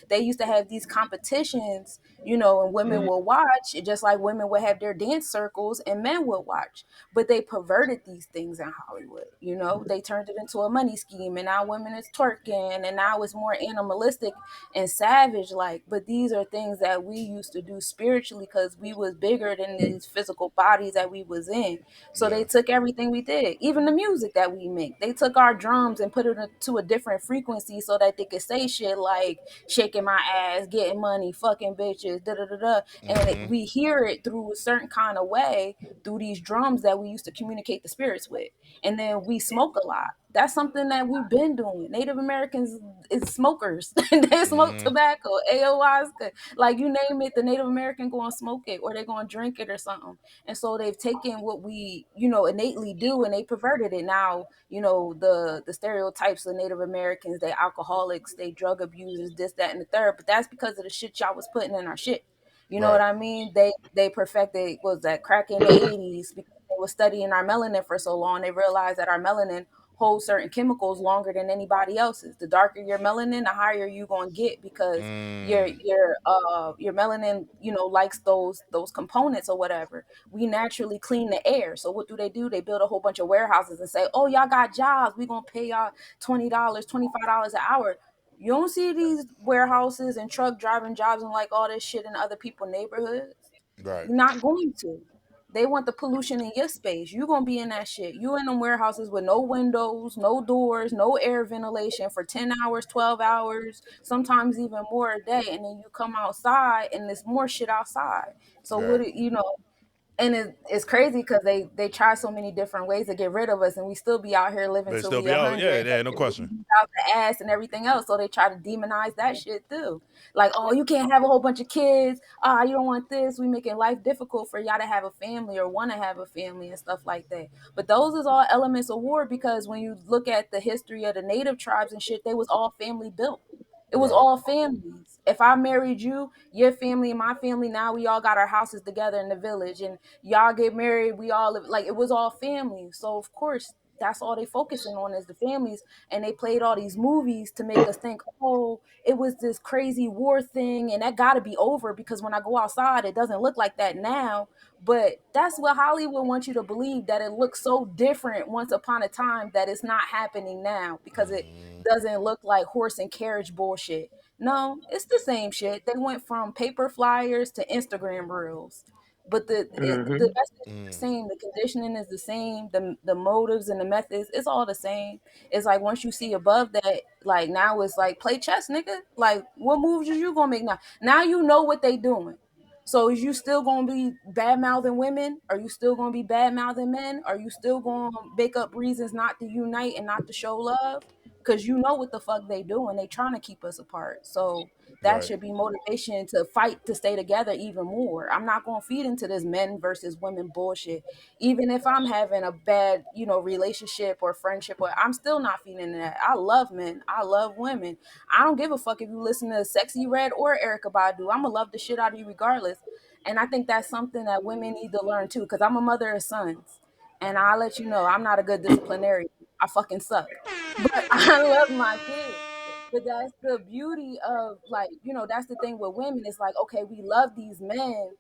[SPEAKER 7] They used to have these competitions, and women will watch, just like women would have their dance circles and men would watch. But they perverted these things in Hollywood. They turned it into a money scheme, and now women is twerking, and now it's more animalistic and savage like. But these are things that we used to do spiritually because we was bigger than these physical bodies that we was in. So
[SPEAKER 2] Yeah.
[SPEAKER 7] they took everything we did, even the music that we make. They took our drums and put it to a different frequency so that they could say shit like shaking my ass, getting money, fucking bitches, da da da da. And we hear it through a certain kind of way through these drums that we used to communicate the spirits with. And then we smoke a lot. That's something that we've been doing. Native Americans is smokers. They smoke tobacco, ayahuasca, like you name it. The Native American going to smoke it, or they're going to drink it or something. And so they've taken what we, innately do, and they perverted it. Now, the stereotypes of Native Americans, they alcoholics, they drug abusers, this, that, and the third. But that's because of the shit y'all was putting in our shit. You know what
[SPEAKER 2] Right.
[SPEAKER 7] I mean? They perfected, was that crack in the 80s, because they were studying our melanin for so long. They realized that our melanin holds certain chemicals longer than anybody else's. The darker your melanin, the higher you gonna get, because your melanin, likes those components or whatever. We naturally clean the air. So what do? They build a whole bunch of warehouses and say, oh, y'all got jobs. We gonna pay y'all $20, $25 an hour. You don't see these warehouses and truck driving jobs and like all this shit in other people's neighborhoods.
[SPEAKER 2] Right.
[SPEAKER 7] You're not going to. They want the pollution in your space. You're gonna be in that shit. You in them warehouses with no windows, no doors, no air ventilation for 10 hours, 12 hours, sometimes even more a day. And then you come outside and there's more shit outside. So
[SPEAKER 2] Yeah.
[SPEAKER 7] and it's crazy because they try so many different ways to get rid of us, and we still be out here living
[SPEAKER 2] They
[SPEAKER 7] till
[SPEAKER 2] still
[SPEAKER 7] we
[SPEAKER 2] be out.
[SPEAKER 7] 100,
[SPEAKER 2] Yeah. Yeah. No question.
[SPEAKER 7] out the ass and everything else. So they try to demonize that shit too. Like, oh, you can't have a whole bunch of kids. You don't want this. We making life difficult for y'all to have a family or want to have a family and stuff like that. But those is all elements of war, because when you look at the history of the native tribes and shit, they was all family built. It was
[SPEAKER 2] Right.
[SPEAKER 7] all families. If I married you, your family and my family, now we all got our houses together in the village, and y'all get married, we all live, like, it was all family. So of course that's all they focusing on is the families. And they played all these movies to make us think, oh, it was this crazy war thing, and that got to be over, because when I go outside it doesn't look like that now. But that's what Hollywood wants you to believe, that it looks so different once upon a time, that it's not happening now because it doesn't look like horse and carriage bullshit. No, it's the same shit. They went from paper flyers to Instagram reels. But the
[SPEAKER 4] Hmm.
[SPEAKER 7] message is the same. The conditioning is the same. The motives and the methods, it's all the same. It's like once you see above that, like now it's like play chess, nigga. Like what moves is you gonna make now? Now you know what they doing. So is you still gonna be bad mouthing women? Are you still gonna be bad mouthing men? Are you still gonna make up reasons not to unite and not to show love? Because you know what the fuck they doing. They trying to keep us apart. So that
[SPEAKER 2] Right.
[SPEAKER 7] should be motivation to fight to stay together even more. I'm not gonna feed into this men versus women bullshit. Even if I'm having a bad, relationship or friendship, or I'm still not feeding into that. I love men. I love women. I don't give a fuck if you listen to Sexy Red or Erica Badu. I'ma love the shit out of you regardless. And I think that's something that women need to learn too, because I'm a mother of sons. And I'll let you know I'm not a good disciplinarian. I fucking suck. But I love my kids. But that's the beauty of, like, that's the thing with women. It's like, okay, we love these men,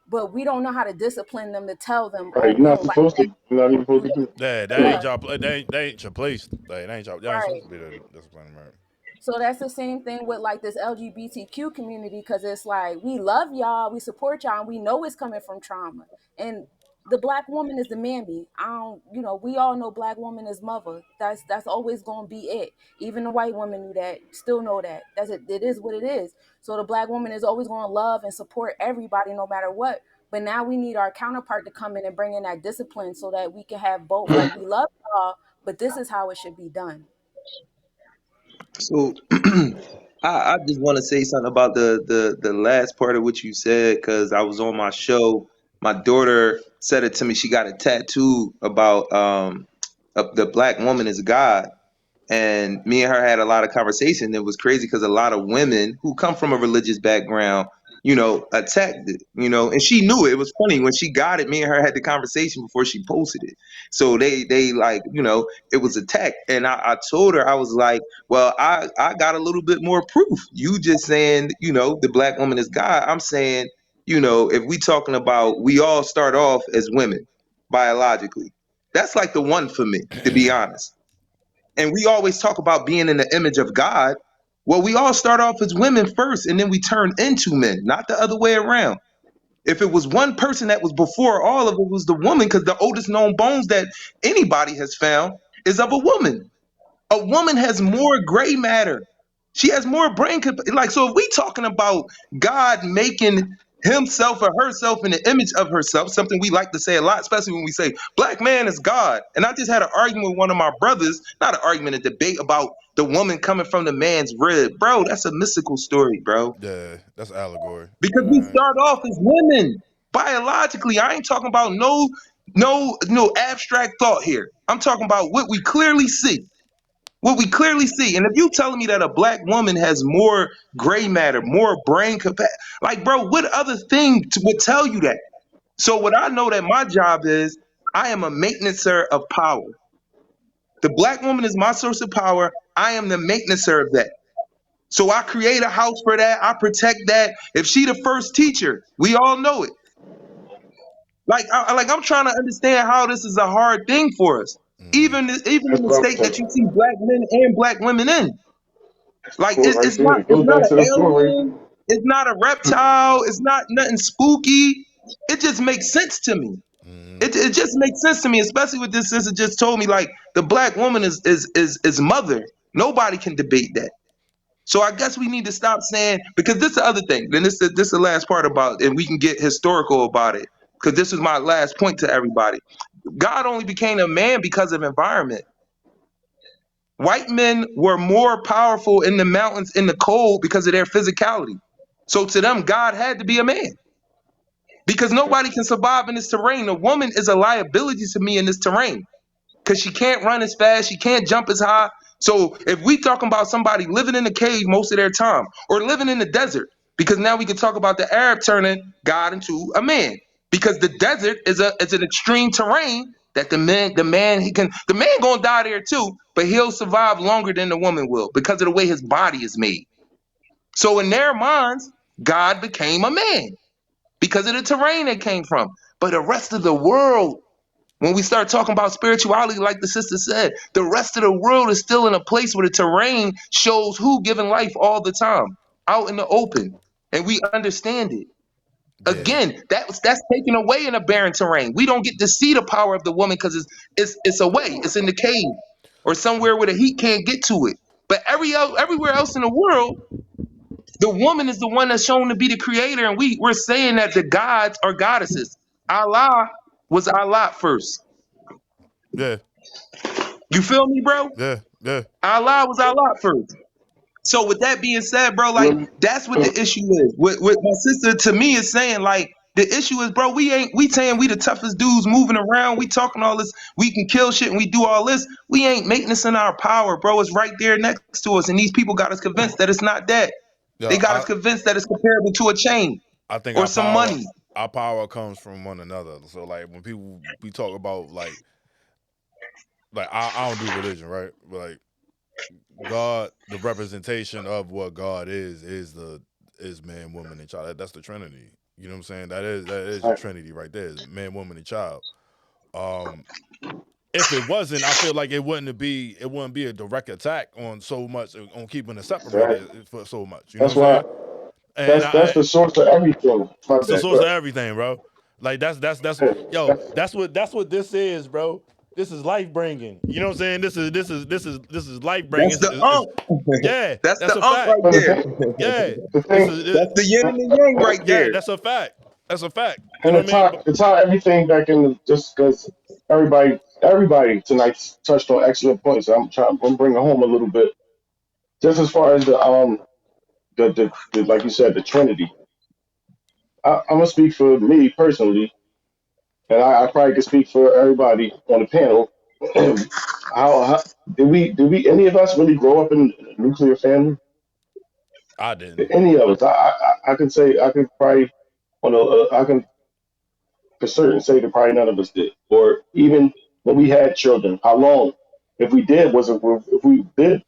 [SPEAKER 7] but we don't know how to discipline them to tell them,
[SPEAKER 3] Right,
[SPEAKER 7] oh,
[SPEAKER 3] you're
[SPEAKER 7] we
[SPEAKER 3] not
[SPEAKER 7] don't like
[SPEAKER 3] supposed to.
[SPEAKER 7] that.
[SPEAKER 3] You're not even supposed to do.
[SPEAKER 2] Yeah. That
[SPEAKER 7] Yeah,
[SPEAKER 2] ain't y'all. They ain't your place. They ain't y'all. Y'all ain't
[SPEAKER 7] right.
[SPEAKER 2] supposed to be the discipline, right?
[SPEAKER 7] So that's the same thing with like this LGBTQ community, because it's like we love y'all, we support y'all, and we know it's coming from trauma. And the black woman is the mammy. I don't, we all know black woman is mother. That's always gonna be it. Even the white women knew that, still know that. That's it. It is what it is. So the black woman is always gonna love and support everybody no matter what. But now we need our counterpart to come in and bring in that discipline so that we can have both. Like we love y'all, but this is how it should be done.
[SPEAKER 4] So I just want to say something about the last part of what you said, because I was on my show. My daughter said it to me. She got a tattoo about the black woman is God, and me and her had a lot of conversation. It was crazy because a lot of women who come from a religious background attacked it, and she knew it. It was funny when she got it. Me and her had the conversation before she posted it. So they like, it was attacked, and I told her, I was like, well, I got a little bit more proof. You just saying, the black woman is God. I'm saying, if we talking about, we all start off as women biologically. That's like the one for me, to be honest. And we always talk about being in the image of God. Well, we all start off as women first, and then we turn into men, not the other way around. If it was one person that was before all of it, was the woman, because the oldest known bones that anybody has found is of a woman. A woman has more gray matter. She has more like, so if we talking about God making himself or herself in the image of herself, something we like to say a lot, especially when we say black man is God. And I just had an argument with one of my brothers, not an argument, a debate about the woman coming from the man's rib. Bro, that's a mystical story, bro.
[SPEAKER 2] Yeah, that's allegory.
[SPEAKER 4] Because we start off as women biologically. I ain't talking about no abstract thought here. I'm talking about what we clearly see. What we clearly see. And if you telling me that a black woman has more gray matter, more brain capacity, like, bro, what other thing would tell you that? So what I know that my job is, I am a maintenancer of power. The black woman is my source of power. I am the maintenancer of that. So I create a house for that. I protect that. If she the first teacher, we all know it. I'm trying to understand how this is a hard thing for us. Even in
[SPEAKER 3] That's
[SPEAKER 4] the
[SPEAKER 3] what I'm
[SPEAKER 4] state
[SPEAKER 3] saying.
[SPEAKER 4] that you see black men and black women in. Like
[SPEAKER 3] Story right
[SPEAKER 4] it's
[SPEAKER 3] there.
[SPEAKER 4] not
[SPEAKER 3] It
[SPEAKER 4] it's
[SPEAKER 3] goes
[SPEAKER 4] not
[SPEAKER 3] back
[SPEAKER 4] an
[SPEAKER 3] to the story.
[SPEAKER 4] alien, it's not a reptile, it's not nothing spooky. It just makes sense to me. It just makes sense to me, especially with this sister just told me, like, the black woman is mother. Nobody can debate that. So I guess we need to stop saying, because this is the other thing. Then this is the last part about, and we can get historical about it. Because this is my last point to everybody. God only became a man because of environment. White men were more powerful in the mountains in the cold because of their physicality. So to them, God had to be a man because nobody can survive in this terrain. A woman is a liability to me in this terrain because she can't run as fast, she can't jump as high. So if we talking about somebody living in a cave most of their time or living in the desert, because now we can talk about the Arab turning God into a man, because the desert is an extreme terrain that the man gonna die there too, but he'll survive longer than the woman will because of the way his body is made. So in their minds, God became a man because of the terrain it came from. But the rest of the world, when we start talking about spirituality, like the sister said, the rest of the world is still in a place where the terrain shows who giving life all the time, out in the open, and we understand it.
[SPEAKER 2] Yeah,
[SPEAKER 4] Again, that's taken away in a barren terrain. We don't get to see the power of the woman because it's away, it's in the cave or somewhere where the heat can't get to it. But everywhere else in the world, the woman is the one that's shown to be the creator, and we're saying that the gods are goddesses. Allah was Allah first.
[SPEAKER 2] yeah,
[SPEAKER 4] You feel me, bro?
[SPEAKER 2] yeah, yeah,
[SPEAKER 4] Allah was Allah first. So with that being said, bro, like,
[SPEAKER 3] Let
[SPEAKER 4] that's what the issue is. With my sister, to me, is saying, like, the issue is, bro, we saying we the toughest dudes moving around. We talking all this, we can kill shit and we do all this. We ain't maintenance our power, bro. It's right there next to us. And these people got us convinced that it's not that. They
[SPEAKER 2] yeah.
[SPEAKER 4] got us convinced that it's comparable to a chain
[SPEAKER 2] I think
[SPEAKER 4] or some money.
[SPEAKER 2] our power comes from one another. So like when we talk about like I don't do religion, right? But like God, the representation of what God is man, woman, and child. That's the Trinity. You know what I'm saying? That is the Trinity right there. Man, woman, and child. Um, if it wasn't, I feel like it wouldn't be a direct attack on so much on keeping it
[SPEAKER 3] Right.
[SPEAKER 2] separated for so much. You know
[SPEAKER 3] That's
[SPEAKER 2] what I'm
[SPEAKER 3] why.
[SPEAKER 2] saying? And
[SPEAKER 3] That's the source of everything. My
[SPEAKER 2] it's the
[SPEAKER 3] bad,
[SPEAKER 2] source of
[SPEAKER 3] but
[SPEAKER 2] everything, bro. Like that's yo,
[SPEAKER 3] that's
[SPEAKER 2] that's what this is, bro. This is life bringing. You know what I'm saying? This is life bringing.
[SPEAKER 4] That's the
[SPEAKER 2] Yeah,
[SPEAKER 4] That's
[SPEAKER 2] that's
[SPEAKER 4] the
[SPEAKER 2] a fact.
[SPEAKER 4] right
[SPEAKER 3] but
[SPEAKER 4] there.
[SPEAKER 2] Yeah,
[SPEAKER 3] the
[SPEAKER 2] this
[SPEAKER 3] thing,
[SPEAKER 2] is
[SPEAKER 4] That's the yin and the yang right
[SPEAKER 2] yeah,
[SPEAKER 4] there.
[SPEAKER 2] that's a fact. That's a fact. You
[SPEAKER 3] and
[SPEAKER 2] know what I mean? But
[SPEAKER 3] to tie everything back in, just because everybody tonight touched on excellent points. I'm bringing home a little bit, just as far as the like you said, the Trinity. I'm gonna speak for me personally, and I probably could speak for everybody on the panel. how did we any of us really grow up in a nuclear family?
[SPEAKER 2] I didn't.
[SPEAKER 3] Any of us, I can say I could probably I can for certain say that probably none of us did, or even when we had children, how long? If we did, if we did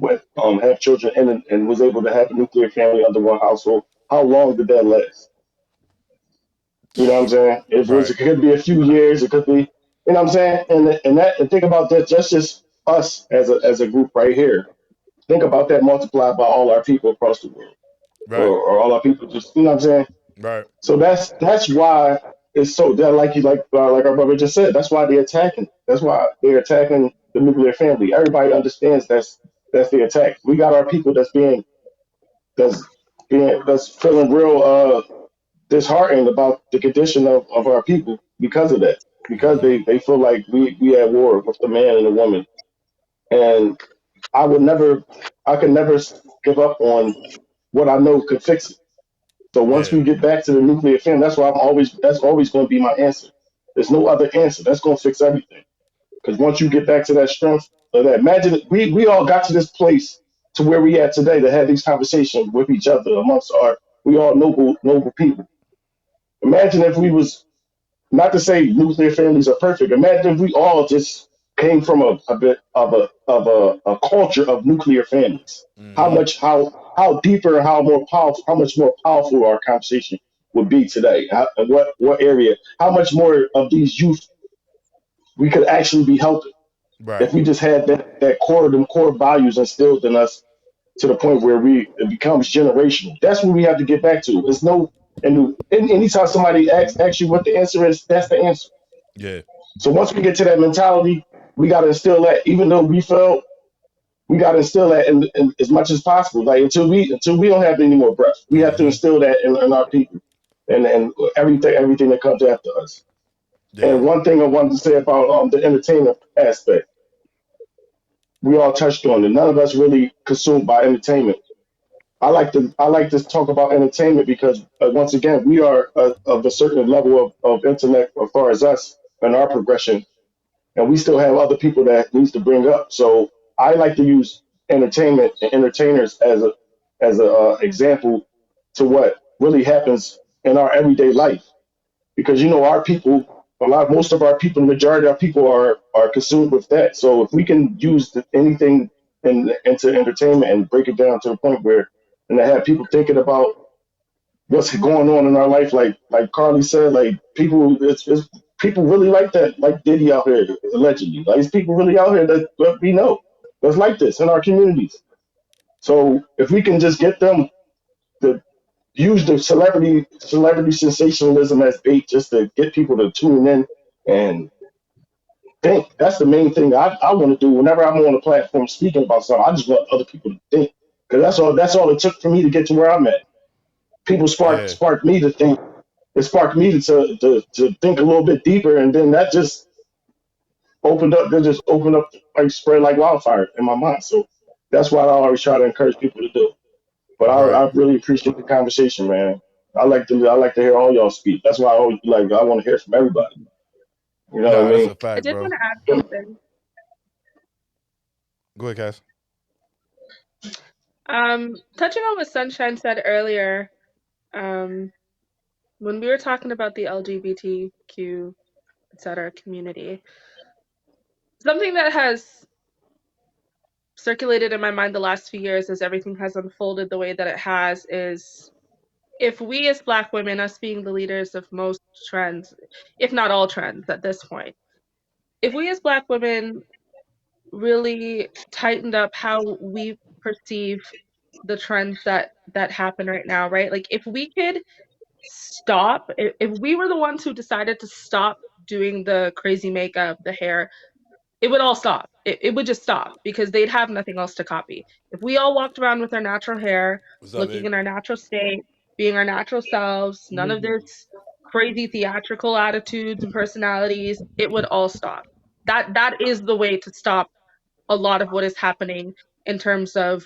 [SPEAKER 3] have children and was able to have a nuclear family under one household, how long did that last? You know what I'm saying?
[SPEAKER 2] Right.
[SPEAKER 3] It could be a few years, it could be, you know what I'm saying? And think about that, just us as a group right here. Think about that multiplied by all our people across the world,
[SPEAKER 2] Right.
[SPEAKER 3] or all our people, just you know what I'm saying?
[SPEAKER 2] Right.
[SPEAKER 3] So that's why it's so that like our brother just said. That's why they're attacking. That's why they're attacking the nuclear family. Everybody understands that's the attack. We got our people that's that's feeling real disheartened about the condition of our people because of that. Because they feel like we at war with the man and the woman. And I would never I could never give up on what I know could fix it. So once
[SPEAKER 2] Yeah.
[SPEAKER 3] we get back to the nuclear family, that's always going to be my answer. There's no other answer. That's going to fix everything. Because once you get back to that strength, or that imagine we all got to this place to where we at today to have these conversations with each other amongst our we all noble people. Imagine if we was not to say nuclear families are perfect. Imagine if we all just came from a bit of a culture of nuclear families. How deeper, how much more powerful our conversation would be today. What area? How much more of these youth we could actually be helping
[SPEAKER 2] Right.
[SPEAKER 3] if we just had them core values instilled in us to the point where it becomes generational. That's what we have to get back to. There's no and anytime somebody asks you what the answer is, that's the answer.
[SPEAKER 2] Yeah.
[SPEAKER 3] So once we get to that mentality, we got to instill that. Even though we felt we got to instill that in as much as possible. Like until we don't have any more breath, we have to instill that in our people and everything that comes after us.
[SPEAKER 2] Yeah.
[SPEAKER 3] And one thing I wanted to say about the entertainment aspect, we all touched on it. None of us really consumed by entertainment. I like to talk about entertainment because once again we are of a certain level of intellect as far as us and our progression, and we still have other people that needs to bring up. So I like to use entertainment and entertainers as a example to what really happens in our everyday life because you know our people most of our people, the majority of our people are consumed with that. So if we can use anything into entertainment and break it down to a point where and to have people thinking about what's going on in our life, like Carly said, like it's people really like that, like Diddy out here allegedly. Like it's people really out here that we know that's like this in our communities. So if we can just get them to use the celebrity sensationalism as bait just to get people to tune in and think. That's the main thing I want to do whenever I'm on a platform speaking about something. I just want other people to think because that's all it took for me to get to where I'm at. People
[SPEAKER 2] Yeah.
[SPEAKER 3] sparked me to think. It sparked me to think a little bit deeper, and then that just opened up. They just opened up like spread like wildfire in my mind. So that's what I always try to encourage people to do. But
[SPEAKER 2] Right.
[SPEAKER 3] I really appreciate the conversation, man. I like to hear all y'all speak. That's why I always like I want to hear from everybody. You know what I
[SPEAKER 2] Nah, that's
[SPEAKER 3] mean?
[SPEAKER 2] a
[SPEAKER 8] I
[SPEAKER 2] fact,
[SPEAKER 8] did
[SPEAKER 2] bro.
[SPEAKER 8] want to add something.
[SPEAKER 2] Go ahead, Cass.
[SPEAKER 8] Touching on what Sunshine said earlier, um, when we were talking about the LGBTQ, etc. community, something that has circulated in my mind the last few years as everything has unfolded the way that it has is if we as Black women, us being the leaders of most trends, if not all trends at this point, if we as Black women really tightened up how we perceive the trends that happen right now, right? Like if we could stop, if we were the ones who decided to stop doing the crazy makeup, the hair, it would all stop. It would just stop because they'd have nothing else to copy. If we all walked around with our natural hair,
[SPEAKER 2] What's up,
[SPEAKER 8] looking
[SPEAKER 2] babe?
[SPEAKER 8] in our natural state, being our natural selves, none of this crazy theatrical attitudes and personalities, it would all stop. That is the way to stop a lot of what is happening in terms of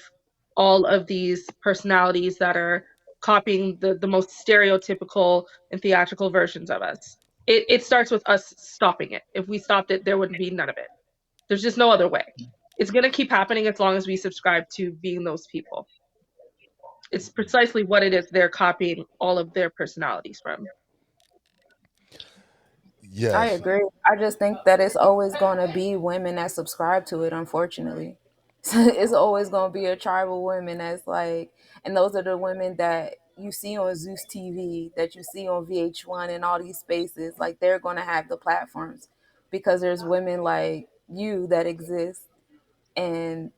[SPEAKER 8] all of these personalities that are copying the most stereotypical and theatrical versions of us. It starts with us stopping it. If we stopped it, there would be none of it. There's just no other way. It's going to keep happening as long as we subscribe to being those people. it's precisely what it is they're copying all of their personalities from.
[SPEAKER 7] I
[SPEAKER 2] Yes.
[SPEAKER 7] agree. I just think that it's always going to be women that subscribe to it, unfortunately. It's always going to be a tribe of women that's like, and those are the women that you see on Zeus TV, that you see on VH1 and all these spaces. Like, they're going to have the platforms because there's women like you that exist, and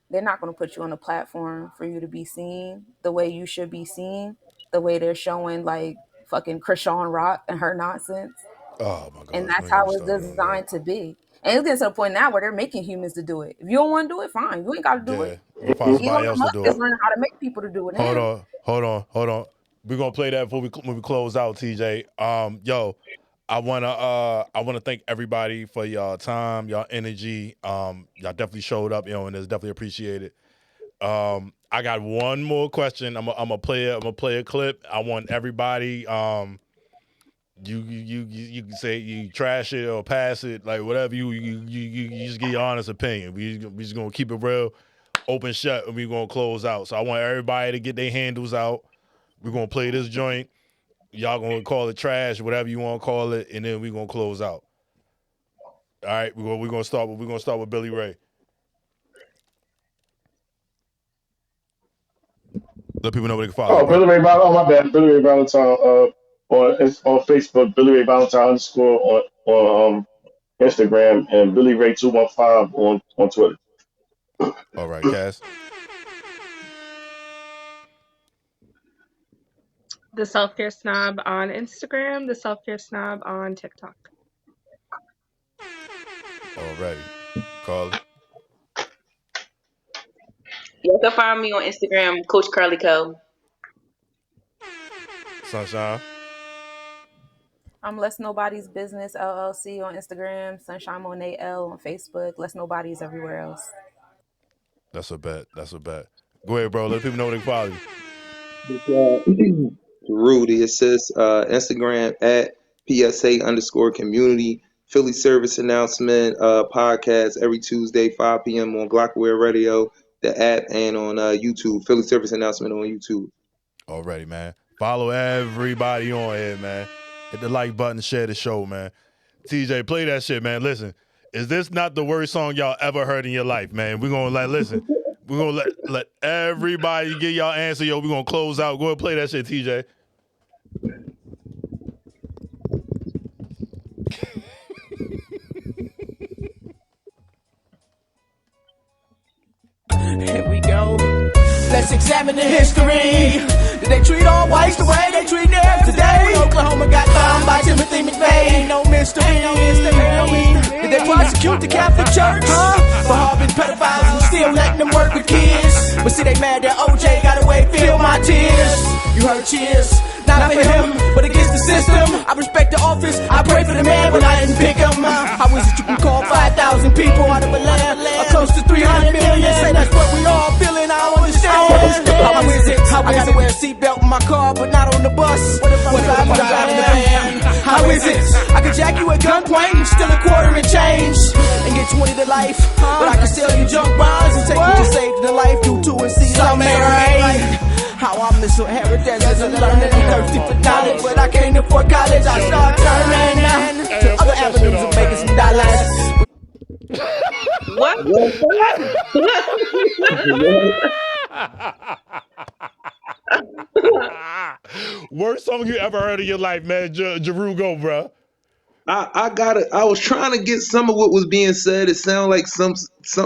[SPEAKER 7] they're not going to put you on a platform for you to be seen the way you should be seen, the way they're showing like fucking Krishan Rock and her nonsense.
[SPEAKER 2] Oh my
[SPEAKER 7] And
[SPEAKER 2] gosh, we
[SPEAKER 7] that's
[SPEAKER 2] ain't got
[SPEAKER 7] how
[SPEAKER 2] to
[SPEAKER 7] it's
[SPEAKER 2] start on that.
[SPEAKER 7] designed to be. And it's getting to the point now where they're making humans to do it. If you don't want to do it, fine. You ain't got to do it.
[SPEAKER 2] Yeah, we'll find
[SPEAKER 7] Elon
[SPEAKER 2] somebody else to
[SPEAKER 7] Musk
[SPEAKER 2] do
[SPEAKER 7] is
[SPEAKER 2] it.
[SPEAKER 7] learning how to make people to do it
[SPEAKER 2] Hold
[SPEAKER 7] now.
[SPEAKER 2] on, hold on. We're gonna play that before when we close out, TJ. Yo, I wanna thank everybody for y'all time, y'all energy. Y'all definitely showed up, and it's definitely appreciated. I got one more question. I'm gonna play a clip. I want everybody. You can say you trash it or pass it, like whatever. You just give your honest opinion. We just gonna keep it real, open shut, and we gonna close out. So I want everybody to get their handles out. We're gonna play this joint. Y'all gonna call it trash, whatever you want to call it, and then we gonna close out. All right, we're gonna start with Billy Ray. Let people know where they can follow you,
[SPEAKER 3] Oh,
[SPEAKER 2] bro.
[SPEAKER 3] Billy Ray Valentine. Oh, my bad. Billy Ray Valentine. On Facebook, Billy Ray Valentine underscore on Instagram, and Billy Ray 215 on Twitter.
[SPEAKER 2] All right, Cass.
[SPEAKER 8] The Self Care Snob on Instagram, the Self Care Snob on TikTok.
[SPEAKER 2] Alrighty, Carly.
[SPEAKER 5] You can find me on Instagram, Coach Curly Co.
[SPEAKER 2] Sunshine.
[SPEAKER 7] I'm Less Nobody's Business LLC on Instagram, Sunshine Monet L on Facebook, Less Nobody's everywhere else.
[SPEAKER 2] That's a bet. That's a bet. Go ahead, bro. Let people know where they can follow you.
[SPEAKER 4] Rudy, it says Instagram at PSA underscore community. Philly service announcement podcast every Tuesday, 5 p.m. on Glockware Radio, the app, and on YouTube. Philly service announcement on YouTube.
[SPEAKER 2] Already, man. Follow everybody on here, man. Hit the like button, share the show, man. TJ, play that shit, man. Listen, is this not the worst song y'all ever heard in your life, man? We're gonna listen. We're gonna let everybody get y'all answer, yo. We're gonna close out. Go ahead and play that shit, TJ.
[SPEAKER 9] Here we go. Let's examine the history. Did they treat all whites the way they treat them today? Oklahoma got bombed by Timothy McVeigh. Ain't no mystery. Did they prosecute the Catholic Church? For harboring pedophiles and still letting them work with kids? But see, they mad that OJ got away, feel my tears. You heard cheers. Not for him, but against the system. I respect the office, I pray for the man, but I didn't pick him. How is it you can call 5,000 people out of a land of close to 300 million? Say that's what we all feeling, I don't understand. How is it? I gotta wear a seatbelt in my car, but not on the bus. What if I'm driving the van? How is it? I could jack you at gunpoint and steal a quarter and change and get 20 to life, but I can sell you junk bonds and take you to save the life. Do 2 and see some married. How I miss her heritage as a learning, thirsty for knowledge, but I can't afford college. I start turning to other avenues of making some dollars.
[SPEAKER 5] What?
[SPEAKER 2] Worst song you ever heard in your life, man. Jeru, go, bro.
[SPEAKER 4] I was trying to get some of what was being said. It sounded like some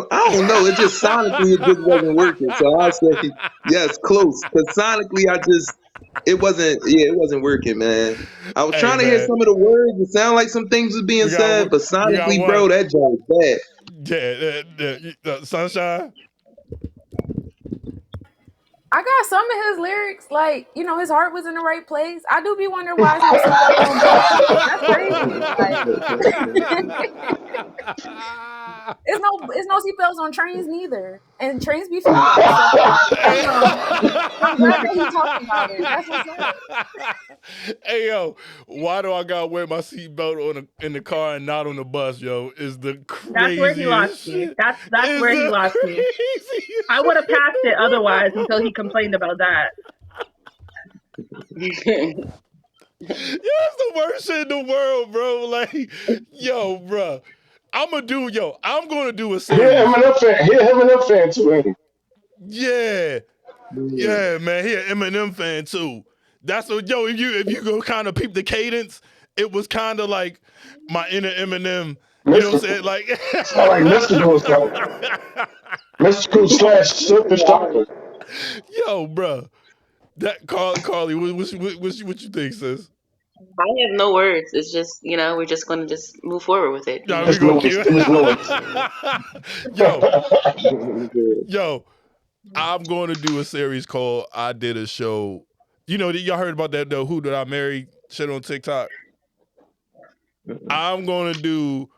[SPEAKER 4] I don't know. It just sonically it just wasn't working. So I'll say yes, close. But sonically it wasn't working, man. I was
[SPEAKER 2] Hey,
[SPEAKER 4] trying to hear
[SPEAKER 2] man.
[SPEAKER 4] some of the words. It sounded like some things was being
[SPEAKER 2] We got
[SPEAKER 4] said, but
[SPEAKER 2] we got
[SPEAKER 4] sonically,
[SPEAKER 2] one.
[SPEAKER 4] bro, that joint was
[SPEAKER 2] Yeah, Sunshine.
[SPEAKER 7] I got some of his lyrics, like, his heart was in the right place. I do be wondering why there's no seatbelt on buses. That's crazy. Like,
[SPEAKER 4] bad.
[SPEAKER 7] It's no seatbelts on trains neither, and trains be fucking. So like, I'm glad that he talked about it. That's what's up.
[SPEAKER 2] Hey yo, why do I gotta wear my seatbelt in the car and not on the bus, yo? Is the
[SPEAKER 8] That's where he lost
[SPEAKER 2] craziest
[SPEAKER 8] me.
[SPEAKER 2] shit.
[SPEAKER 8] That's
[SPEAKER 2] Is
[SPEAKER 8] where he
[SPEAKER 2] the
[SPEAKER 8] lost me.
[SPEAKER 2] craziest
[SPEAKER 8] I would have passed it otherwise until he complained about that.
[SPEAKER 2] Yeah, it's the worst shit in the world, bro. Like, yo, bro. I'm gonna do a
[SPEAKER 3] He an
[SPEAKER 2] series.
[SPEAKER 3] Eminem fan. He an Eminem fan too, ain't he?
[SPEAKER 2] Yeah. Yeah, man. He an Eminem fan too. That's what if you go kind of peep the cadence, it was kind of like my inner Eminem. You know what I'm saying?
[SPEAKER 3] Mystical.
[SPEAKER 2] Like
[SPEAKER 3] Sound like mystical or something. Mystical slash Silk the Shocker.
[SPEAKER 2] yo, bro. That Carly, what you think, sis?
[SPEAKER 5] I have no words. It's just, we're just going to just move forward with it.
[SPEAKER 2] No, we
[SPEAKER 3] It's
[SPEAKER 2] gonna
[SPEAKER 3] noise.
[SPEAKER 2] keep
[SPEAKER 3] It was noise.
[SPEAKER 2] yo, yo. I'm going to do a series called I Did a Show. You know, y'all heard about that though? Who Did I Marry shit on TikTok? I'm going to do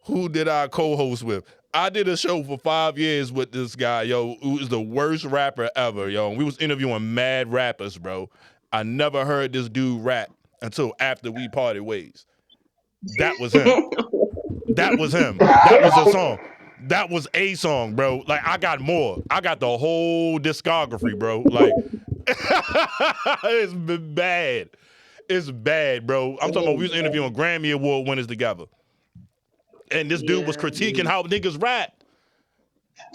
[SPEAKER 2] Who Did I Co-Host With? I did a show for 5 years with this guy, yo, who is the worst rapper ever, yo. And we was interviewing mad rappers, bro. I never heard this dude rap until after we parted ways. That was him. That was him. That was a song. That was a song, bro. Like, I got more. I got the whole discography, bro. Like, it's bad. It's bad, bro. I'm talking about we was interviewing Grammy Award winners together. And this dude was
[SPEAKER 5] Yeah.
[SPEAKER 2] critiquing how niggas rap.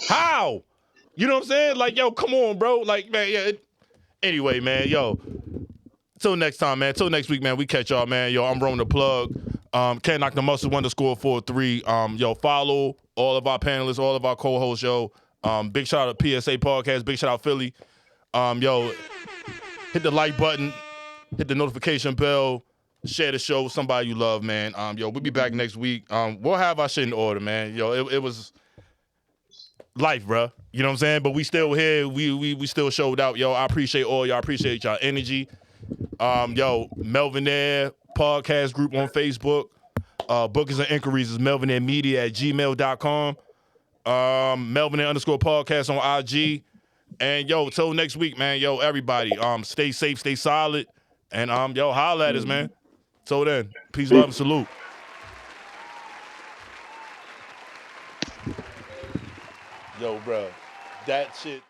[SPEAKER 2] How? You know what I'm saying? Like, yo, come on, bro. Like, man, yeah. Anyway, man, yo. Till next time, man. Till next week, man. We catch y'all, man. Yo, I'm Rome the Plug. Can't knock the muscle _43. Yo, follow all of our panelists, all of our co-hosts, yo. Big shout out to PSA Podcast. Big shout out Philly. Yo, hit the like button, hit the notification bell, share the show with somebody you love, man. Yo, we'll be back next week. We'll have our shit in order, man. Yo, it was life, bro. You know what I'm saying? But we still here. We still showed out, yo. I appreciate all y'all. I appreciate y'all energy. Yo, Melvinaire podcast group on Facebook. Bookings and inquiries is melvinairemedia@gmail.com. Melvinaire _podcast on IG. And yo, till next week, man. Yo, everybody, stay safe, stay solid, and yo, holla at us, man. Till then, peace, love, and salute. Yo, bro, that shit.